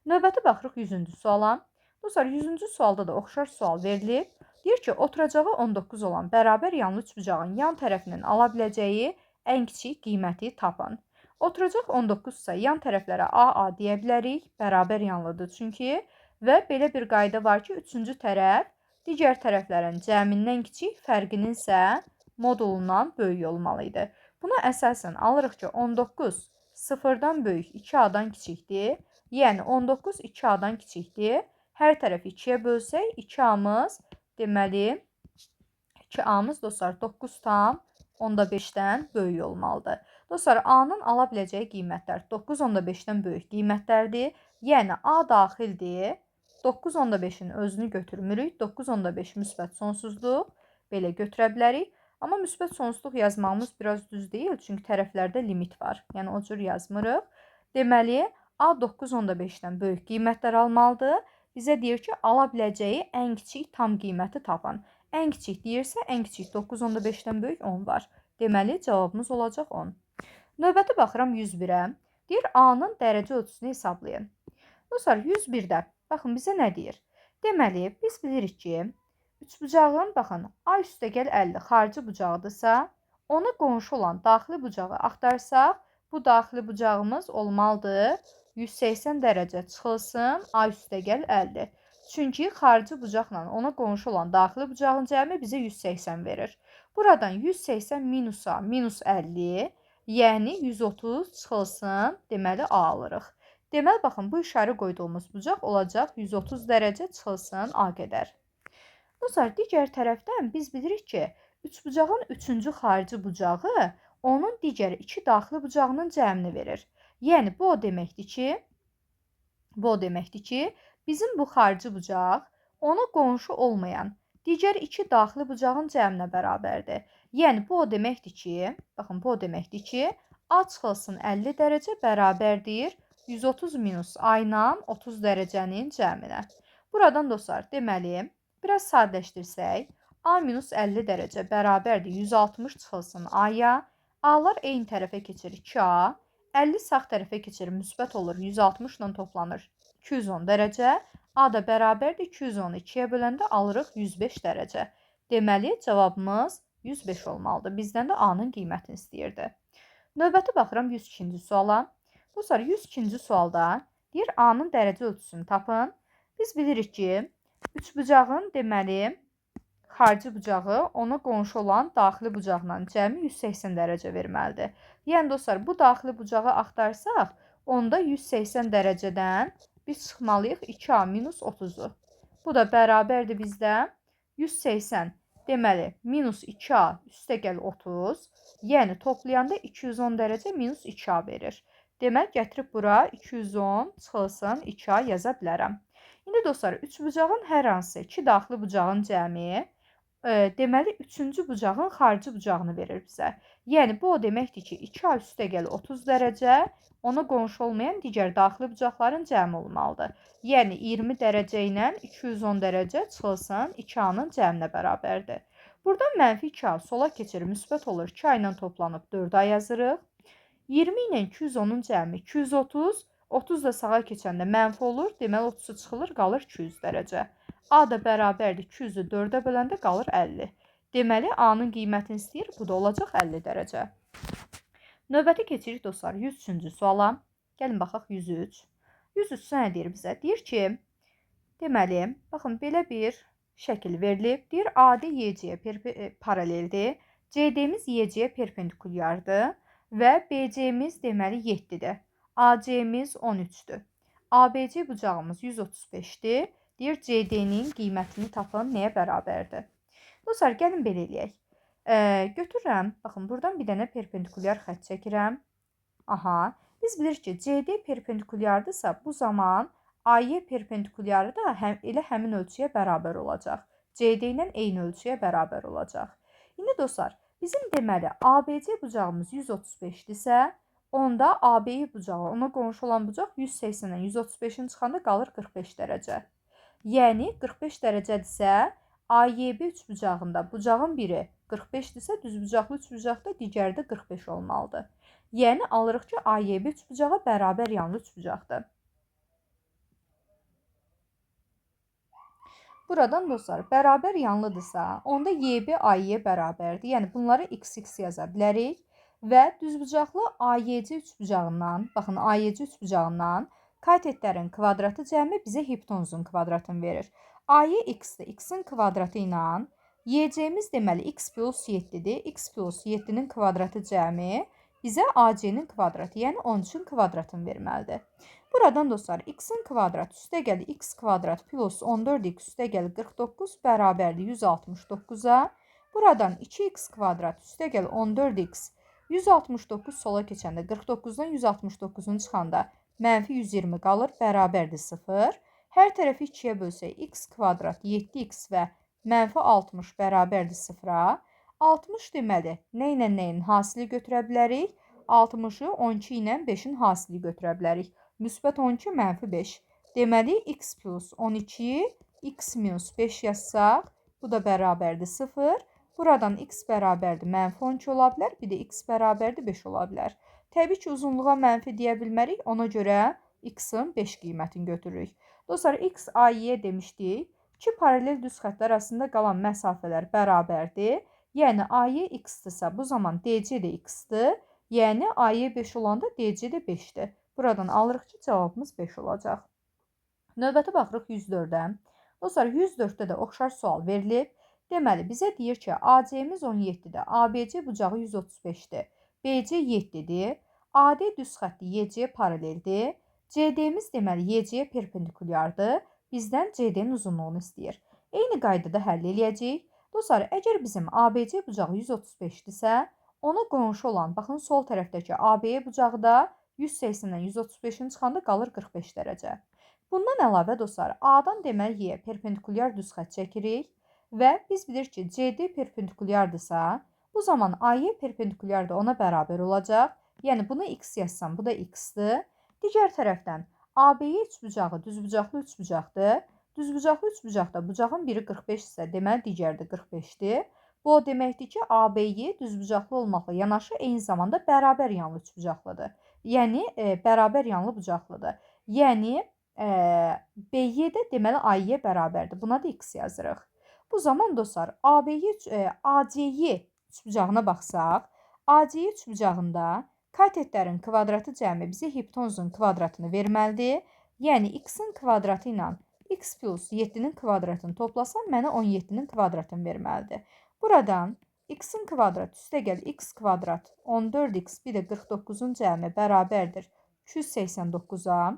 Speaker 1: Növbəti baxırıq 100-cü suala. Dostlar, 100-cü sualda da oxşar sual verilib. Deyir ki, oturacağı 19 olan bərabər yanlı üçbucağın yan tərəfindən ala biləcəyi ən kiçik qiyməti tapın. Oturacaq 19-sa yan tərəflərə AA deyə bilərik. Bərabər yanlıdır çünki. Və belə bir qayda var ki, üçüncü tərəf digər tərəflərin cəmindən kiçik, fərqinin isə modulundan böyük olmalıydı. Buna əsasən alırıq ki, 19 0-dan böyük 2A-dan kiçikdir. Yəni 19 2A-dan kiçikdir. Hər tərəfi 2-yə bölsək 2A-mız deməli 2A-mız dostlar 9,5-dən böyük olmalıdır. Dostlar, A-nın ala biləcəyi qiymətlər 9,5-dən böyük qiymətlərdir. Yəni A daxildir. 9,5-in özünü götürmürük. 9,5 müsbət sonsuzluq belə götürə bilərik. Amma müsbət sonsuzluq yazmağımız biraz düz deyil. Çünki tərəflərdə limit var. Yəni o cür yazmırıq. Deməli, A 9,5-dən böyük qiymətlər almalıdır. Bizə deyir ki, ala biləcəyi ən kiçik tam qiyməti tapın. Ən kiçik deyirsə, ən kiçik 9,5-dən böyük 10 var. Deməli, cavabımız olacaq 10. Növbəti baxıram 101-ə. Deyir, A-nın dərəcə ölçüsünü hesablayın. Dostlar, 101-də, baxın, bizə nə deyir? Deməli, biz bilirik ki, üçbucağın, baxın, A üstəgəl 50 xarici bucağıdırsa, ona qonşu olan daxili bucağı axtarsaq, bu daxili bucağımız olmalıdır 180 dərəcə çıxılsın, A üstəgəl 50. Çünki xarici bucaqla ona qonşu olan daxili bucağın cəmi bizə 180 verir. Buradan 180 minusa minus 50, yəni 130 çıxılsın, deməli A alırıq. Deməli, baxın, bu işarə qoyduğumuz bucaq olacaq 130 dərəcə çıxılsın A qədər. Dostlar, digər tərəfdən biz bilirik ki, üçbucağın üçüncü xarici bucağı onun digər iki daxili bucağının cəmini verir. Yəni, bu o deməkdir ki, bizim bu xarici bucaq ona qonşu olmayan digər iki daxili bucağın cəminə bərabərdir. Yəni, bu o deməkdir ki, baxın, bu o deməkdir ki, A çıxılsın 50 dərəcə bərabərdir 130 minus A ilə 30 dərəcənin cəminə. Buradan dostlar, deməli, biraz sadələşdirsək, A minus 50 dərəcə bərabərdir 160 çıxılsın A-ya. A-lar eyni tərəfə keçir 2A. 50 sağ tərəfə keçir, müsbət olur 160 ilə toplanır 210 dərəcə. A da bərabərdir 210-u 2-yə böləndə alırıq 105 dərəcə. Deməli, cavabımız 105 olmalıdır. Bizdən də A-nın qiymətini istəyirdi. Növbəti baxıram 102-ci suala. Dostlar, 102-ci sualda deyir, A-nın dərəcə ölçüsünü tapın. Biz bilirik ki, üçbucağın deməli xarici bucağı ona qonşu olan daxili bucaqla cəmi 180 dərəcə verməlidir. Yəni dostlar, bu daxili bucağı axtarsaq, onda 180 dərəcədən biz çıxmalıyıq 2A minus 30-u. Bu da bərabərdir bizdə 180, deməli, minus 2A üstəgəl 30, yəni toplayanda 210 dərəcə minus 2A verir. Demək, gətirib bura 210 çıxılsın 2A yaza bilərəm. İndi dostlar, üçbucağın hər hansı iki daxili bucağın cəmi deməli, üçüncü bucağın xarici bucağını verir bizə. Yəni, bu o deməkdir ki, 2A üstəgəl 30 dərəcə ona qonşu olmayan digər daxili bucaqların cəmi olmalıdır. Yəni, 20 dərəcə ilə 210 dərəcə çıxılsın 2A-nın cəminə bərabərdir. Buradan mənfi 2A sola keçir, müsbət olur. 2A ilə toplanıb 4A yazırıq. 20 ilə 210-un cəmi 230, 30 da sağa keçəndə mənfi olur. Deməli, 30-u çıxılır, qalır 200 dərəcə. A da bərabərdir 200-ü 4-ə böləndə qalır 50. Deməli, A-nın qiymətini istəyir, bu da olacaq 50 dərəcə. Növbəti keçirik dostlar 103-cü suala. Gəlin baxaq 103. 103 nə deyir bizə? Deyir ki, deməli, baxın belə bir şəkil verilib. Deyir AD YC-yə paraleldir. CD-miz YC-yə perpendikulyardır və BC-miz deməli 7-dir. AC-miz 13-dür. ABC bucağımız 135-dir. Deyir CD-nin qiymətini tapın, nəyə bərabərdir? Dostlar, gəlin belə eləyək. Götürürəm, baxın, buradan bir dənə perpendikulyar xətt çəkirəm. Aha, biz bilirik ki, CD perpendikulyardırsa, bu zaman AY perpendikulyarı da elə həmin ölçüyə bərabər olacaq. CD ilə eyni ölçüyə bərabər olacaq. İndi dostlar, bizim deməli ABC bucağımız 135-dirsə, onda AB'yi bucağı, ona qonşu olan bucaq 180-dən 135-in çıxanda qalır 45 dərəcə. Yəni 45 dərəcədirsə, AYB üçbucağında bucağın biri 45-dirsə, düzbucaqlı üçbucaqda digəri də 45 olmalıdır. Yəni alırıq ki, AYB üçbucağı bərabər yanlı üçbucaqdır. Buradan dostlar, bərabər yanlıdırsa, onda YB AY bərabərdir. Yəni bunları XX yaza bilərik və düzbucaqlı AYC üçbucağından, baxın AYC üçbucağından katetlərin kvadratı cəmi bizə hipotenuzun kvadratını verir. AY x-dir. X-in kvadratı ilə YC-miz deməli x plus 7-dir. X plus 7-nin kvadratı cəmi bizə AC-nin kvadratı, yəni 13-ün kvadratını verməlidir. Buradan dostlar, x-in kvadratı üstəgəl x kvadrat plus 14x üstəgəl 49 bərabərdir 169-a. Buradan 2x kvadrat üstəgəl 14x 169 sola keçəndə 49-dan 169-un çıxanda mənfi 120 qalır, bərabərdir 0. Hər tərəfi 2-yə bölsək, x kvadrat 7x və mənfi 60 bərabərdir 0-a. 60 deməli, nə ilə nəyin hasili götürə bilərik? 60-ı 12 ilə 5-in hasili götürə bilərik. Müsbət 12, mənfi 5. Deməli, x plus 12, x minus 5 yazsaq, bu da bərabərdir 0. Buradan x bərabərdir mənfi 12 ola bilər, bir də x bərabərdir 5 ola bilər. Təbii ki, uzunluğa mənfi deyə bilmərik, ona görə x-in 5 qiymətini götürürük. Dostlar, x AY demişdik. İki paralel düz xəttlər arasında qalan məsafələr bərabərdir. Yəni, AY x-dirsə, bu zaman DC də x-dir. Yəni, AY 5 olanda DC də 5-dir. Buradan alırıq ki, cavabımız 5 olacaq. Növbəti baxırıq 104-ə. Dostlar, 104-də də oxşar sual verilib. Deməli, bizə deyir ki, AC-miz 17-dir, ABC bucağı 135-dir, BC 7-dir, AD düz xətti YC paraleldir, CD-miz deməli YC-yə perpendikulyardır, bizdən CD-nin uzunluğunu istəyir. Eyni qaydada həll eləyəcəyik. Dostlar, əgər bizim ABC bucağı 135-dirsə, ona qonşu olan, baxın, sol tərəfdəki AB bucağı da 180-dən 135-in çıxanda qalır 45 dərəcə. Bundan əlavə, dostlar, A-dan deməli Y-yə perpendikulyar düz xətt çəkirik və biz bilirik ki, CD perpendikulyardırsa, bu zaman AY perpendikulyar da ona bərabər olacaq. Yəni, buna x yazsam, bu da x-dir. Digər tərəfdən AB'yə üçbucağı düzbucaqlı üçbucaqdır. Düzbucaqlı üçbucaqda bucağın biri 45-dirsə, deməli, digəri də 45-dir. Bu o deməkdir ki, AB'yi düzbucaqlı olmaqla yanaşı eyni zamanda bərabər yanlı üçbucaqlıdır. Yəni, bərabər yanlı bucaqlıdır. Yəni, BY də deməli AY-yə bərabərdir. Buna da x yazırıq. Bu zaman dostlar, AC'yi üçbucağına baxsaq, AC'yi üçbucağında katetlərin kvadratı cəmi bizə hipotenuzun kvadratını verməlidir. Yəni, x-in kvadratı ilə x plus 7-nin kvadratını toplasam, mənə 17-nin kvadratını verməlidir. Buradan x-in kvadrat üstəgəl x kvadrat 14x bir də 49-un cəmi bərabərdir 289-a.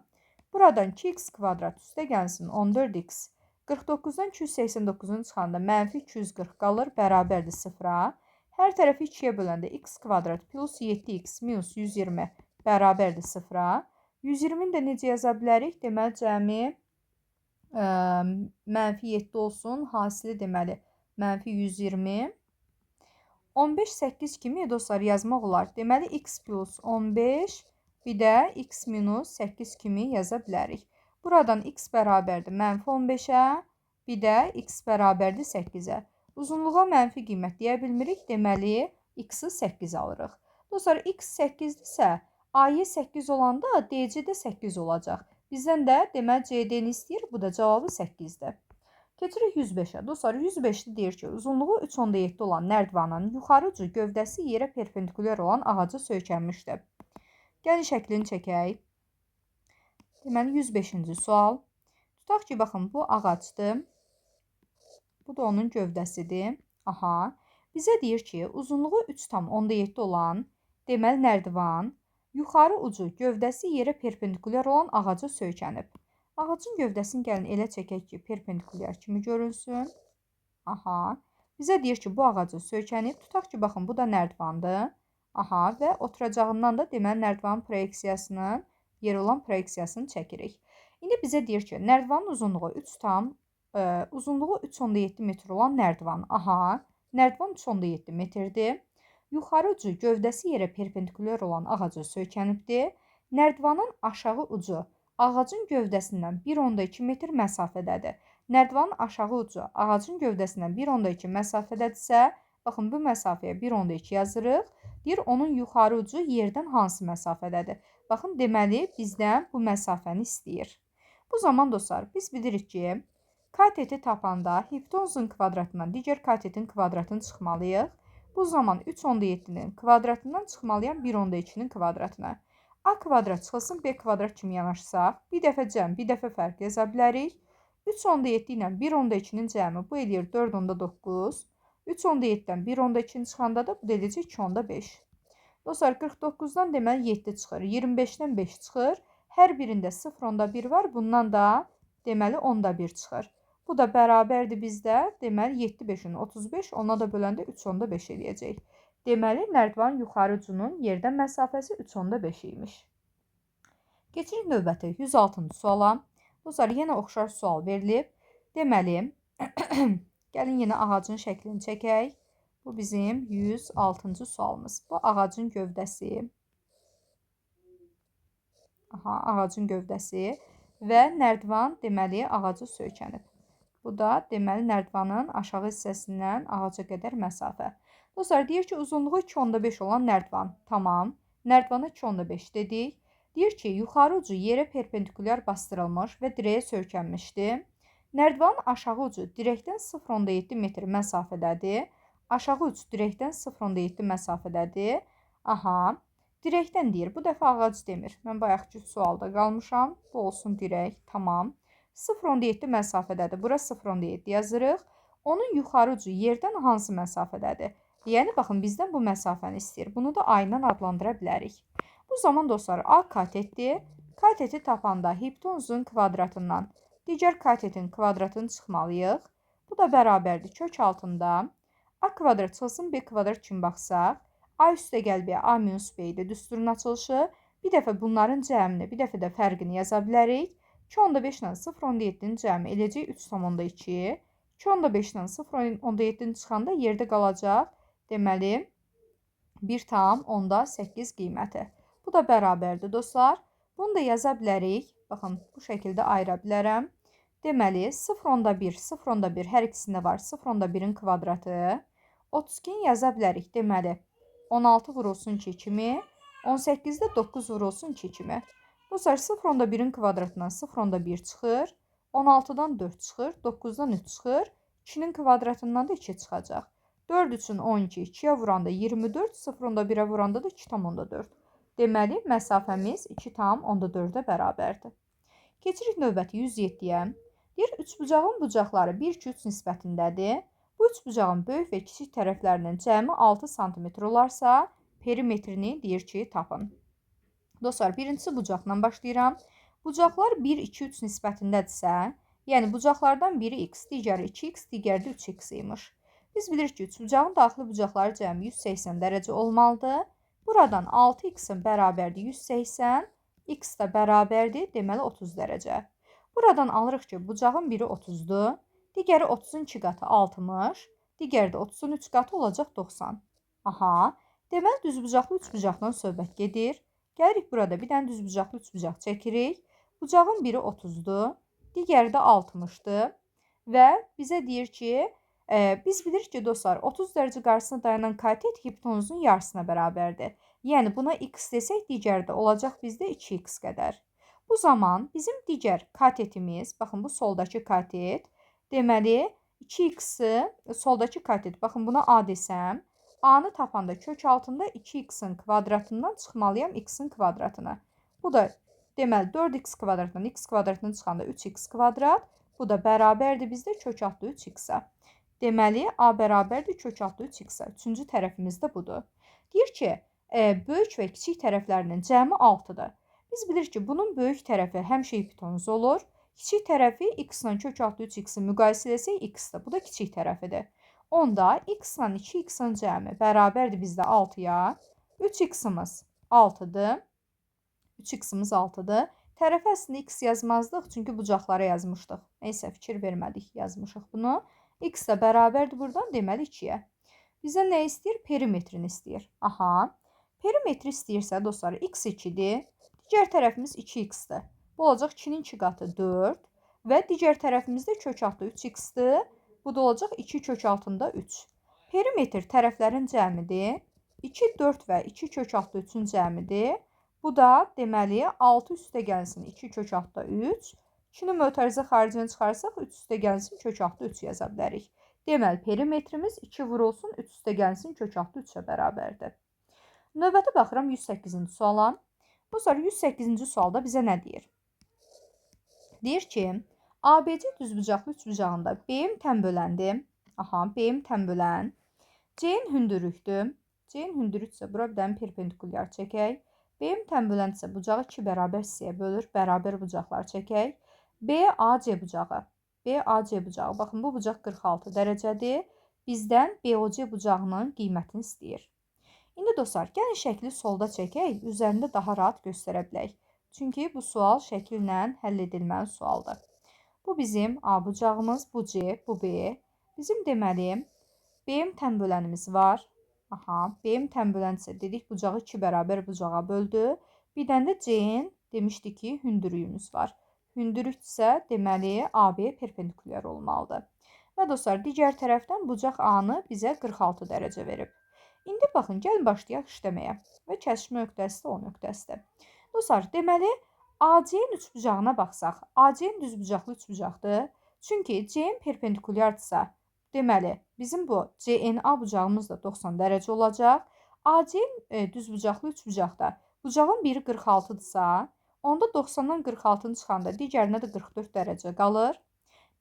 Speaker 1: Buradan 2x kvadrat üstəgəlsin 14x 49-dan 289-un çıxanda mənfi 240 qalır, bərabərdir 0-a. Hər tərəfi 2-yə böləndə x kvadrat plus 7x minus 120 bərabərdir 0-a. 120-ni də necə yaza bilərik? Deməli, cəmi mənfi 7 olsun. Hasili deməli mənfi 120. 15, 8 kimi dostlar yazmaq olar. Deməli, x plus 15 bir də x minus 8 kimi yaza bilərik. Buradan x bərabərdir mənfi 15-ə, bir də x bərabərdir 8-ə. Uzunluğa mənfi qiymət deyə bilmirik. Deməli, x-i 8 alırıq. Dostlar, x 8-dirsə, a-yı 8 olanda d-ci də 8 olacaq. Bizdən də deməli c-d-ni istəyir. Bu da cavabı 8-dir. Keçirik 105-ə. Dostlar, 105-də deyir ki, uzunluğu 3.7 olan nərdivanın yuxarı ucu gövdəsi yerə perpendikulyar olan ağaca söykənmişdir. Gəlin şəklini çəkək. Deməli, 105-ci sual. Tutaq ki, baxın, bu ağacdır. Bu da onun gövdəsidir. Aha. Bizə deyir ki, uzunluğu 3.7 olan, deməli, nərdivan yuxarı ucu gövdəsi yerə perpendikulyar olan ağaca söykənib. Ağacın gövdəsini gəlin elə çəkək ki, perpendikulyar kimi görünsün. Aha. Bizə deyir ki, bu ağaca söykənib. Tutaq ki, baxın, bu da nərdivandır. Aha. Və oturacağından da deməli nərdivanın proyeksiyasının, yer olan proyeksiyasını çəkirik. İndi bizə deyir ki, nərdivanın uzunluğu 3.7 metr olan nərdivan. Aha. Nərdivan 3.7 metrdir. Yuxarı ucu gövdəsi yerə perpendikulyar olan ağaca söykənibdir. Nərdivanın aşağı ucu ağacın gövdəsindən 1.2 metr məsafədədir. Nərdivanın aşağı ucu ağacın gövdəsindən 1.2 məsafədədirsə, baxın, bu məsafəyə 1.2 yazırıq. Deyir, onun yuxarı ucu yerdən hansı məsafədədir? Baxın, deməli, bizdən bu məsafəni istəyir. Bu zaman dostlar, biz bilirik ki, kateti tapanda hipotenuzun kvadratından digər katetin kvadratını çıxmalıyıq. Bu zaman 3.7-nin kvadratından çıxmalıyam 1.2-nin kvadratına. A kvadrat çıxılsın B kvadrat kimi yanaşsaq, bir dəfə cəm, bir dəfə fərq yaza bilərik. 3.7 ilə 1.2-nin cəmi bu eləyir 4.9. 3.7-dən 1.2-ni çıxanda da bu da eləyəcək 2.5. Dostlar, 49-dan deməli 7 çıxır. 25-dən 5 çıxır. Hər birində 0.1 var. Bundan da deməli 10.1 çıxır. Bu da bərabərdir bizdə. Deməli 7, 5-in 35, ona da böləndə 3.5 eləyəcək. Deməli, nərdivanın yuxarı ucunun yerdən məsafəsi 3.5 imiş. Keçirik növbəti 106-cı suala. Dostlar, yenə oxşar sual verilib. Deməli, gəlin yenə ağacın şəklini çəkək. Bu bizim 106-cı sualımız. Bu ağacın gövdəsi. Aha, ağacın gövdəsi və nərdivan deməli ağaca söykənib. Bu da deməli nərdivanın aşağı hissəsindən ağaca qədər məsafə. Dostlar, deyir ki, uzunluğu 2.5 olan nərdivan. Tamam. Nərdivana 2.5 dedik. Deyir ki, yuxarı ucu yerə perpendikulyar bastırılmış və dirəyə söykənmişdir. Nərdivanın aşağı ucu dirəkdən 0.7 metr məsafədədir. Aşağı ucu dirəkdən 0.7 məsafədədir. Aha. Dirəkdən deyir. Bu dəfə ağac demir. Mən bayaqki sualda qalmışam. Bu olsun dirək. Tamam. 0.7 məsafədədir. Bura 0.7 yazırıq. Onun yuxarı ucu yerdən hansı məsafədədir? Yəni, baxın, bizdən bu məsafəni istəyir. Bunu da A ilə adlandıra bilərik. Bu zaman dostlar, A katetdir. Kateti tapanda hipotenuzun kvadratından digər katetin kvadratını çıxmalıyıq. Bu da bərabərdir. Kök altında A kvadrat çıxılsın B kvadrat kimi baxsaq, A üstə gəl B, A minus B idi düsturun açılışı. Bir dəfə bunların cəmini, bir dəfə də fərqini yaza bilərik. 2.5 ilə 0.7-nin cəmi eləcək 3.2. 2.5 ilə 0.7-nin çıxanda yerdə qalacaq. Deməli, 1,8 qiyməti. Bu da bərabərdir, dostlar. Bunu da yaza bilərik. Baxın, bu şəkildə ayıra bilərəm. Deməli, 0.1, 0.1 hər ikisində var. 0.1-in kvadratı. 32-ni yaza bilərik. Deməli, 16 vurulsun 2 kimi. 18-də 9 vurulsun 2 kimi. Dostlar, 0.1-in kvadratından 0.1 çıxır. 16-dan 4 çıxır. 9-dan 3 çıxır. 2-nin kvadratından da 2 çıxacaq. 4 üçün 12, 2-yə vuranda 24, 0.1-ə vuranda da 2,4. Deməli, məsafəmiz 2,4-ə bərabərdir. Keçirik növbəti 107-yə. Deyir, üçbucağın bucaqları 1-2-3 nisbətindədir. Bu üçbucağın böyük və kiçik tərəflərinin cəmi 6 sm olarsa, perimetrini deyir ki, tapın. Dostlar, birincisi bucaqla başlayıram. Bucaqlar 1-2-3 nisbətindədirsə, yəni bucaqlardan biri x, digəri 2x, digəri də 3x imiş. Biz bilirik ki, üçbucağın daxili bucaqları cəmi 180 dərəcə olmalıdır. Buradan 6x-in bərabərdir 180, x də bərabərdir, deməli 30 dərəcə. Buradan alırıq ki, bucağın biri 30-dur, digəri 30-un 2 qatı 60, digər də 30-un 3 qatı olacaq 90. Aha, deməli düzbucaqlı üçbucaqdan söhbət gedir. Gəlirik burada bir dənə düzbucaqlı üçbucaq çəkirik. Bucağın biri 30-dur, digəri də 60-dır və bizə deyir ki, biz bilirik ki, dostlar, 30 dərəcə qarşısında dayanan katet hipotenuzun yarısına bərabərdir. Yəni, buna x desək, digəri də olacaq bizdə 2x qədər. Bu zaman bizim digər katetimiz, baxın, bu soldakı katet, deməli, 2x-i, soldakı katet, baxın, buna a desəm, a-nı tapanda kök altında 2x-in kvadratından çıxmalıyam x-in kvadratını. Bu da, deməli, 4x kvadratdan x kvadratını çıxanda 3x kvadrat, bu da bərabərdir bizdə kök altı 3x-a. Deməli, a bərabərdir kök altı 3x-a. Üçüncü tərəfimiz də budur. Deyir ki, böyük və kiçik tərəflərinin cəmi 6-dır. Biz bilirik ki, bunun böyük tərəfi həmişə hipotenuz olur. Kiçik tərəfi x-la kök altı 3x-i müqayisə etsək x-dir. Bu da kiçik tərəfidir. Onda x-la 2x-in cəmi bərabərdir bizdə 6-ya. 3x-imiz 6-dır. 3x-imiz 6-dır. Tərəfə əslində x yazmazdıq, çünki bucaqlara yazmışdıq. Neysə, fikir vermədik, yazmışıq bunu. X də bərabərdir buradan, deməli 2-yə. Bizə nə istəyir? Perimetrini istəyir. Aha, perimetri istəyirsə, dostlar, x 2-dir. Digər tərəfimiz 2x-dir. Bu olacaq 2-nin 2 qatı 4 və digər tərəfimiz də kök altı 3x-dir. Bu da olacaq 2 kök altında 3. Perimetr tərəflərin cəmidir. 2, 4 və 2 kök altı 3-ün cəmidir. Bu da deməli 6 üstə gəlsin 2 kök altda 3. 2-ni mötərizə xaricini çıxarsaq 3 üstə gəlsin kök altda 3 yaza bilərik. Deməli perimetrimiz 2 vurulsun 3 üstə gəlsin kök altda 3-ə bərabərdir. Növbəti baxıram 108-ci suala. Bu sonra 108-ci sualda bizə nə deyir? Deyir ki, ABC düzbucaqlı üçbucağında B-im tən böləndir. Aha, B-im tən bölən. C-in hündürlükdür. C-in hündürlüksə bura bir dənə perpendikulyar çəkək. B-im tən böləndirsə bucağı 2 bərabər hissəyə bölür. Bərabər bucaqlar çəkək. BAC bucağı. BAC bucağı. Baxın, bu bucaq 46 dərəcədir. Bizdən BOC bucağının qiymətini istəyir. İndi dostlar, gəlin şəkli solda çəkək, üzərində daha rahat göstərə bilək. Çünki bu sual şəkillə həll edilməli sualdır. Bu bizim A bucağımız, bu C, bu B. Bizim deməli, B-im tən bölənimiz var. Aha, B-im tən böləndirsə dedik, bucağı 2 bərabər bucağa böldü. Bir dənə də C-in demişdik ki, hündürlüyümüz var. Hündürlüksə deməli AB perpendikulyar olmalıdır. Və dostlar, digər tərəfdən bucaq A-nı bizə 46 dərəcə verib. İndi baxın, gəlin başlayaq işləməyə. Və kəsişmə nöqtəsi də o nöqtəsidir. Dostlar, deməli AC-in üçbucağına baxsaq, AC-in düzbucaqlı üçbucaqdır. Çünki C-in perpendikulyardırsa, deməli bizim bu CNA bucağımız da 90 dərəcə olacaq. AC-in düzbucaqlı üçbucaqda bucağın biri 46-dırsa, onda 90-dan 46-nı çıxanda digərinə də 44 dərəcə qalır.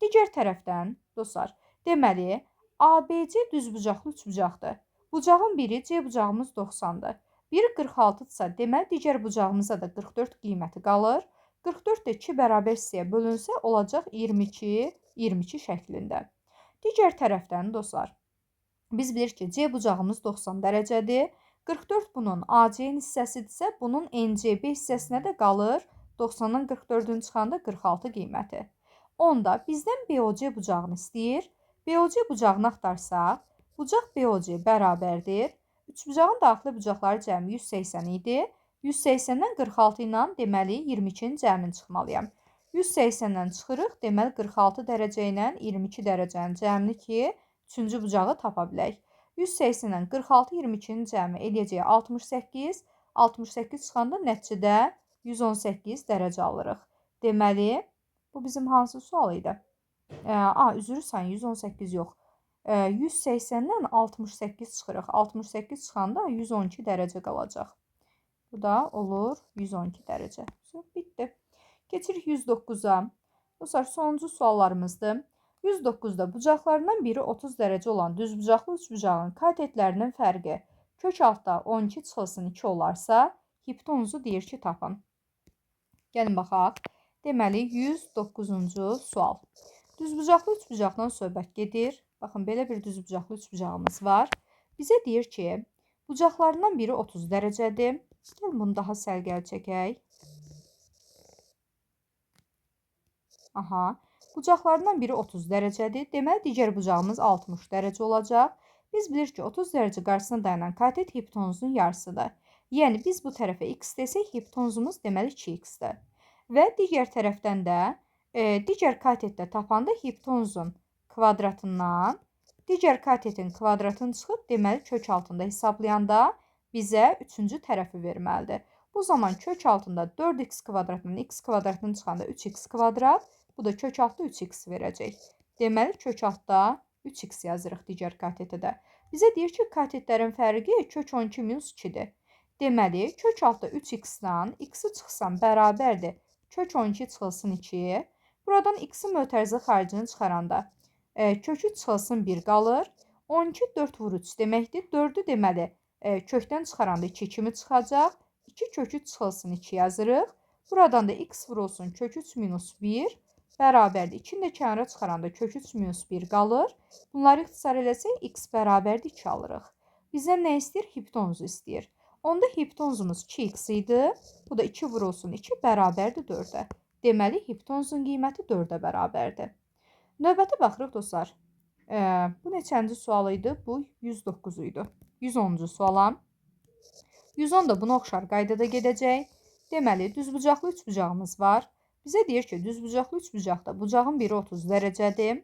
Speaker 1: Digər tərəfdən, dostlar, deməli, ABC düzbucaqlı üçbucaqdır. Bucağın biri C bucağımız 90-dır. Biri 46-dırsa, deməli, digər bucağımıza da 44 qiyməti qalır. 44 də 2 bərabər hissəyə bölünsə, olacaq 22 şəklində. Digər tərəfdən, dostlar, biz bilirik ki, C bucağımız 90 dərəcədir. 44 bunun AC-in hissəsidirsə, bunun NCB hissəsinə də qalır 90-dan 44-ün çıxanda 46 qiyməti. Onda bizdən BOC bucağını istəyir. BOC bucağını axtarsaq, bucaq BOC bərabərdir. Üçbucağın daxili bucaqları cəmi 180 idi. 180-dən 46 ilə deməli 22-nin cəmini çıxmalıyam. 180-dən çıxırıq, deməli 46 dərəcə ilə 22 dərəcənin cəmini ki, üçüncü bucağı tapa bilək. 180-dən 46, 22-nin cəmi eləyəcək 68. 68 çıxanda nəticədə 118 dərəcə alırıq. Deməli, bu bizim hansı sual idi? Üzrü sayın 118 yox. 180-dən 68 çıxırıq. 68 çıxanda 112 dərəcə qalacaq. Bu da olur 112 dərəcə. Bitdi. Keçirik 109-a. Dostlar, sonuncu suallarımızdır. 109-da bucaqlarından biri 30 dərəcə olan düzbucaqlı üçbucağın katetlərinin fərqi kök altda 12 çıxılsın 2 olarsa, hipotenuzu deyir ki, tapın. Gəlin baxaq. Deməli, 109-cu sual. Düzbucaqlı üçbucaqdan söhbət gedir. Baxın, belə bir düzbucaqlı üçbucağımız var. Bizə deyir ki, bucaqlarından biri 30 dərəcədir. Gəlin bunu daha sərgəl çəkək. Aha. Bucaqlarından biri 30 dərəcədir. Deməli, digər bucağımız 60 dərəcə olacaq. Biz bilirik ki, 30 dərəcə qarşısında dayanan katet hipotenuzun yarısıdır. Yəni, biz bu tərəfə x desək, hipotenuzumuz deməli 2x-dir. Və digər tərəfdən də digər katetdə tapanda hipotenuzun kvadratından digər katetin kvadratını çıxıb, deməli, kök altında hesablayanda bizə üçüncü tərəfi verməlidir. Bu zaman kök altında 4x kvadratından x kvadratını çıxanda 3x kvadrat, bu da kök altda 3x verəcək. Deməli, kök altda 3x yazırıq digər katetə də. Bizə deyir ki, katetlərin fərqi kök 12 minus 2-dir. Deməli, kök altda 3x-dan x-i çıxsam bərabərdir. Kök 12 çıxılsın 2. Buradan x-i mötərizə xaricini çıxaranda kökü çıxılsın 1 qalır. 12 4 vur 3 deməkdir. 4-ü deməli kökdən çıxaranda 2 kimi çıxacaq. 2 kökü çıxılsın 2 yazırıq. Buradan da x vurulsun kök 3 minus 1 bərabərdir. 2-ni də kənara çıxaranda kök 3 minus 1 qalır. Bunları ixtisar eləsək x bərabərdir 2 alırıq. Bizdən nə istəyir? Hipotenuzu istəyir. Onda hipotenuzumuz 2x idi. Bu da 2 vurulsun 2 bərabərdir 4-ə. Deməli, hipotenuzun qiyməti 4-ə bərabərdir. Növbəti baxırıq dostlar. Bu neçənci sual idi? Bu 109 idi. 110-cu suala. 110 da buna oxşar qaydada gedəcək. Deməli, düzbucaqlı üçbucağımız var. Bizə deyir ki, düzbucaqlı üçbucaqda bucağın biri 30 dərəcədir.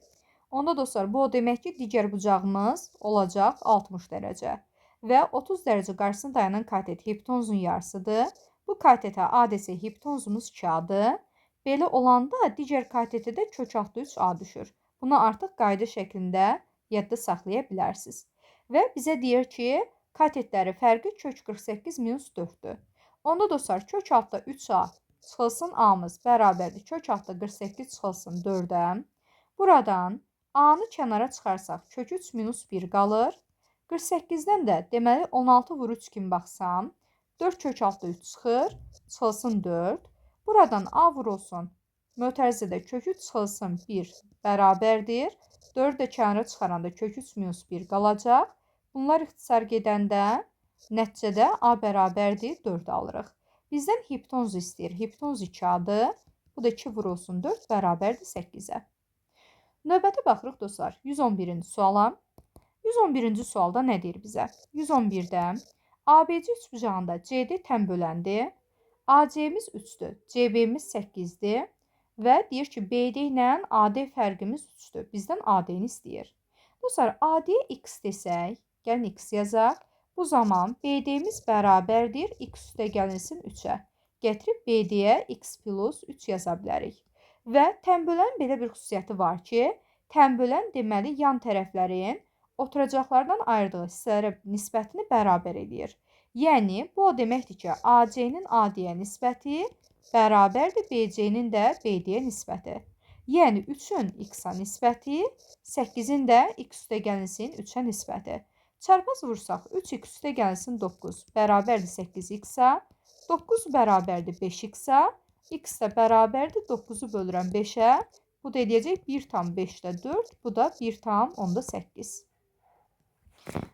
Speaker 1: Onda dostlar, bu o demək ki, digər bucağımız olacaq 60 dərəcə. Və 30 dərəcə qarşısında dayanan katet hipotenuzun yarısıdır. Bu katetə A desək, hipotenuzumuz 2A-dır. Belə olanda digər katetə də kök altda 3A düşür. Bunu artıq qayda şəklində yadda saxlaya bilərsiniz. Və bizə deyir ki, katetləri fərqi kök 48 minus 4-dür. Onda dostlar, kök altda 3A çıxılsın A-mız bərabərdir. Kök altda 48 çıxılsın 4-ə. Buradan A-nı kənara çıxarsaq, kök 3 minus 1 qalır. 48-dən də deməli 16 vur 3 kimi baxsam, 4 kök altda 3 çıxır, çıxılsın 4. Buradan A vurulsun, mötərizədə kök 3 çıxılsın 1 bərabərdir. 4 də kənara çıxaranda kök 3 minus 1 qalacaq. Bunlar ixtisar gedəndə nəticədə A bərabərdir 4 alırıq. Bizdən hipotenuzu istəyir. Hipotenuz 2A-dır. Bu da 2 vurulsun 4 bərabərdir 8-ə. Növbəti baxırıq dostlar 111-ci suala. 111-ci sualda nə deyir bizə? 111-də ABC üçbucağında CD tən böləndir. AC-miz 3-dür, CB-miz 8-dir və deyir ki, BD ilə AD fərqimiz 3-dür. Bizdən AD-ni istəyir. Dostlar, AD-yə x desək, gəlin x yazaq. Bu zaman BD-miz bərabərdir, x üstə gəlinsin 3-ə. Gətirib BD-yə x plus 3 yaza bilərik. Və tənbölənin belə bir xüsusiyyəti var ki, tənbölən deməli yan tərəflərin oturacaqlardan ayırdığı hissələrə nisbətini bərabər edir. Yəni, bu o deməkdir ki, AC-nin AD-yə nisbəti bərabərdir BC-nin də BD-yə nisbəti. Yəni, 3-ün x-a nisbəti, 8-in də x üstə gəlinsin 3-ə nisbəti. Çarpaz vursaq, 3x üstə gəlinsin 9 bərabərdir 8x-a, 9 bərabərdir 5x-a, x də bərabərdir 9-u bölürəm 5-ə. Bu da edəcək 1,5-də 4, bu da 1,8.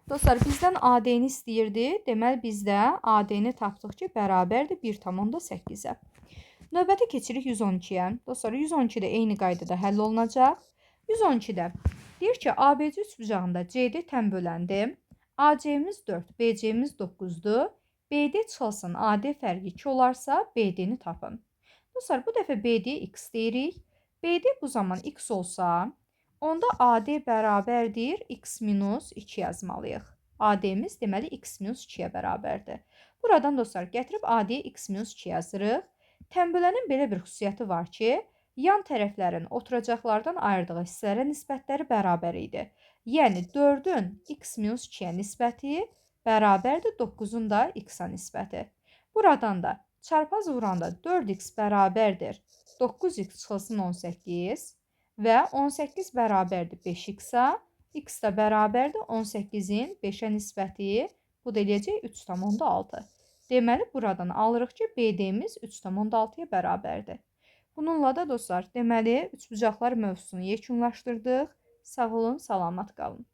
Speaker 1: Dostlar, bizdən AD-ni istəyirdi. Deməli, biz də AD-ni tapdıq ki, bərabərdir 1,8-ə. Növbəti keçirik 112-yə. Dostlar, 112-də eyni qaydada həll olunacaq. 112-də deyir ki, ABC üçbucağında CD tən böləndir. AC-miz 4, BC-miz 9-dur. BD çıxılsın AD fərqi 2 olarsa, BD-ni tapın. Dostlar, bu dəfə BD-yə x deyirik. BD bu zaman x olsa, onda AD bərabərdir x minus 2 yazmalıyıq. AD-miz deməli x minus 2-yə bərabərdir. Buradan dostlar gətirib AD-yə x minus 2 yazırıq. Tənbölənin belə bir xüsusiyyəti var ki, yan tərəflərin oturacaqlardan ayırdığı hissələrə nisbətləri bərabər idi. Yəni 4-ün x minus 2-yə nisbəti bərabərdir 9-un da x-a nisbəti. Buradan da çarpaz vuranda 4x bərabərdir 9x çıxılsın 18 və 18 bərabərdir 5x-a, x də bərabərdir 18-in 5-ə nisbəti, bu da eləyəcək 3,6. Deməli, buradan alırıq ki, BD-miz 3,6-ya bərabərdir. Bununla da dostlar, deməli, üçbucaqlar mövzusunu yekunlaşdırdıq. Sağ olun, salamat qalın.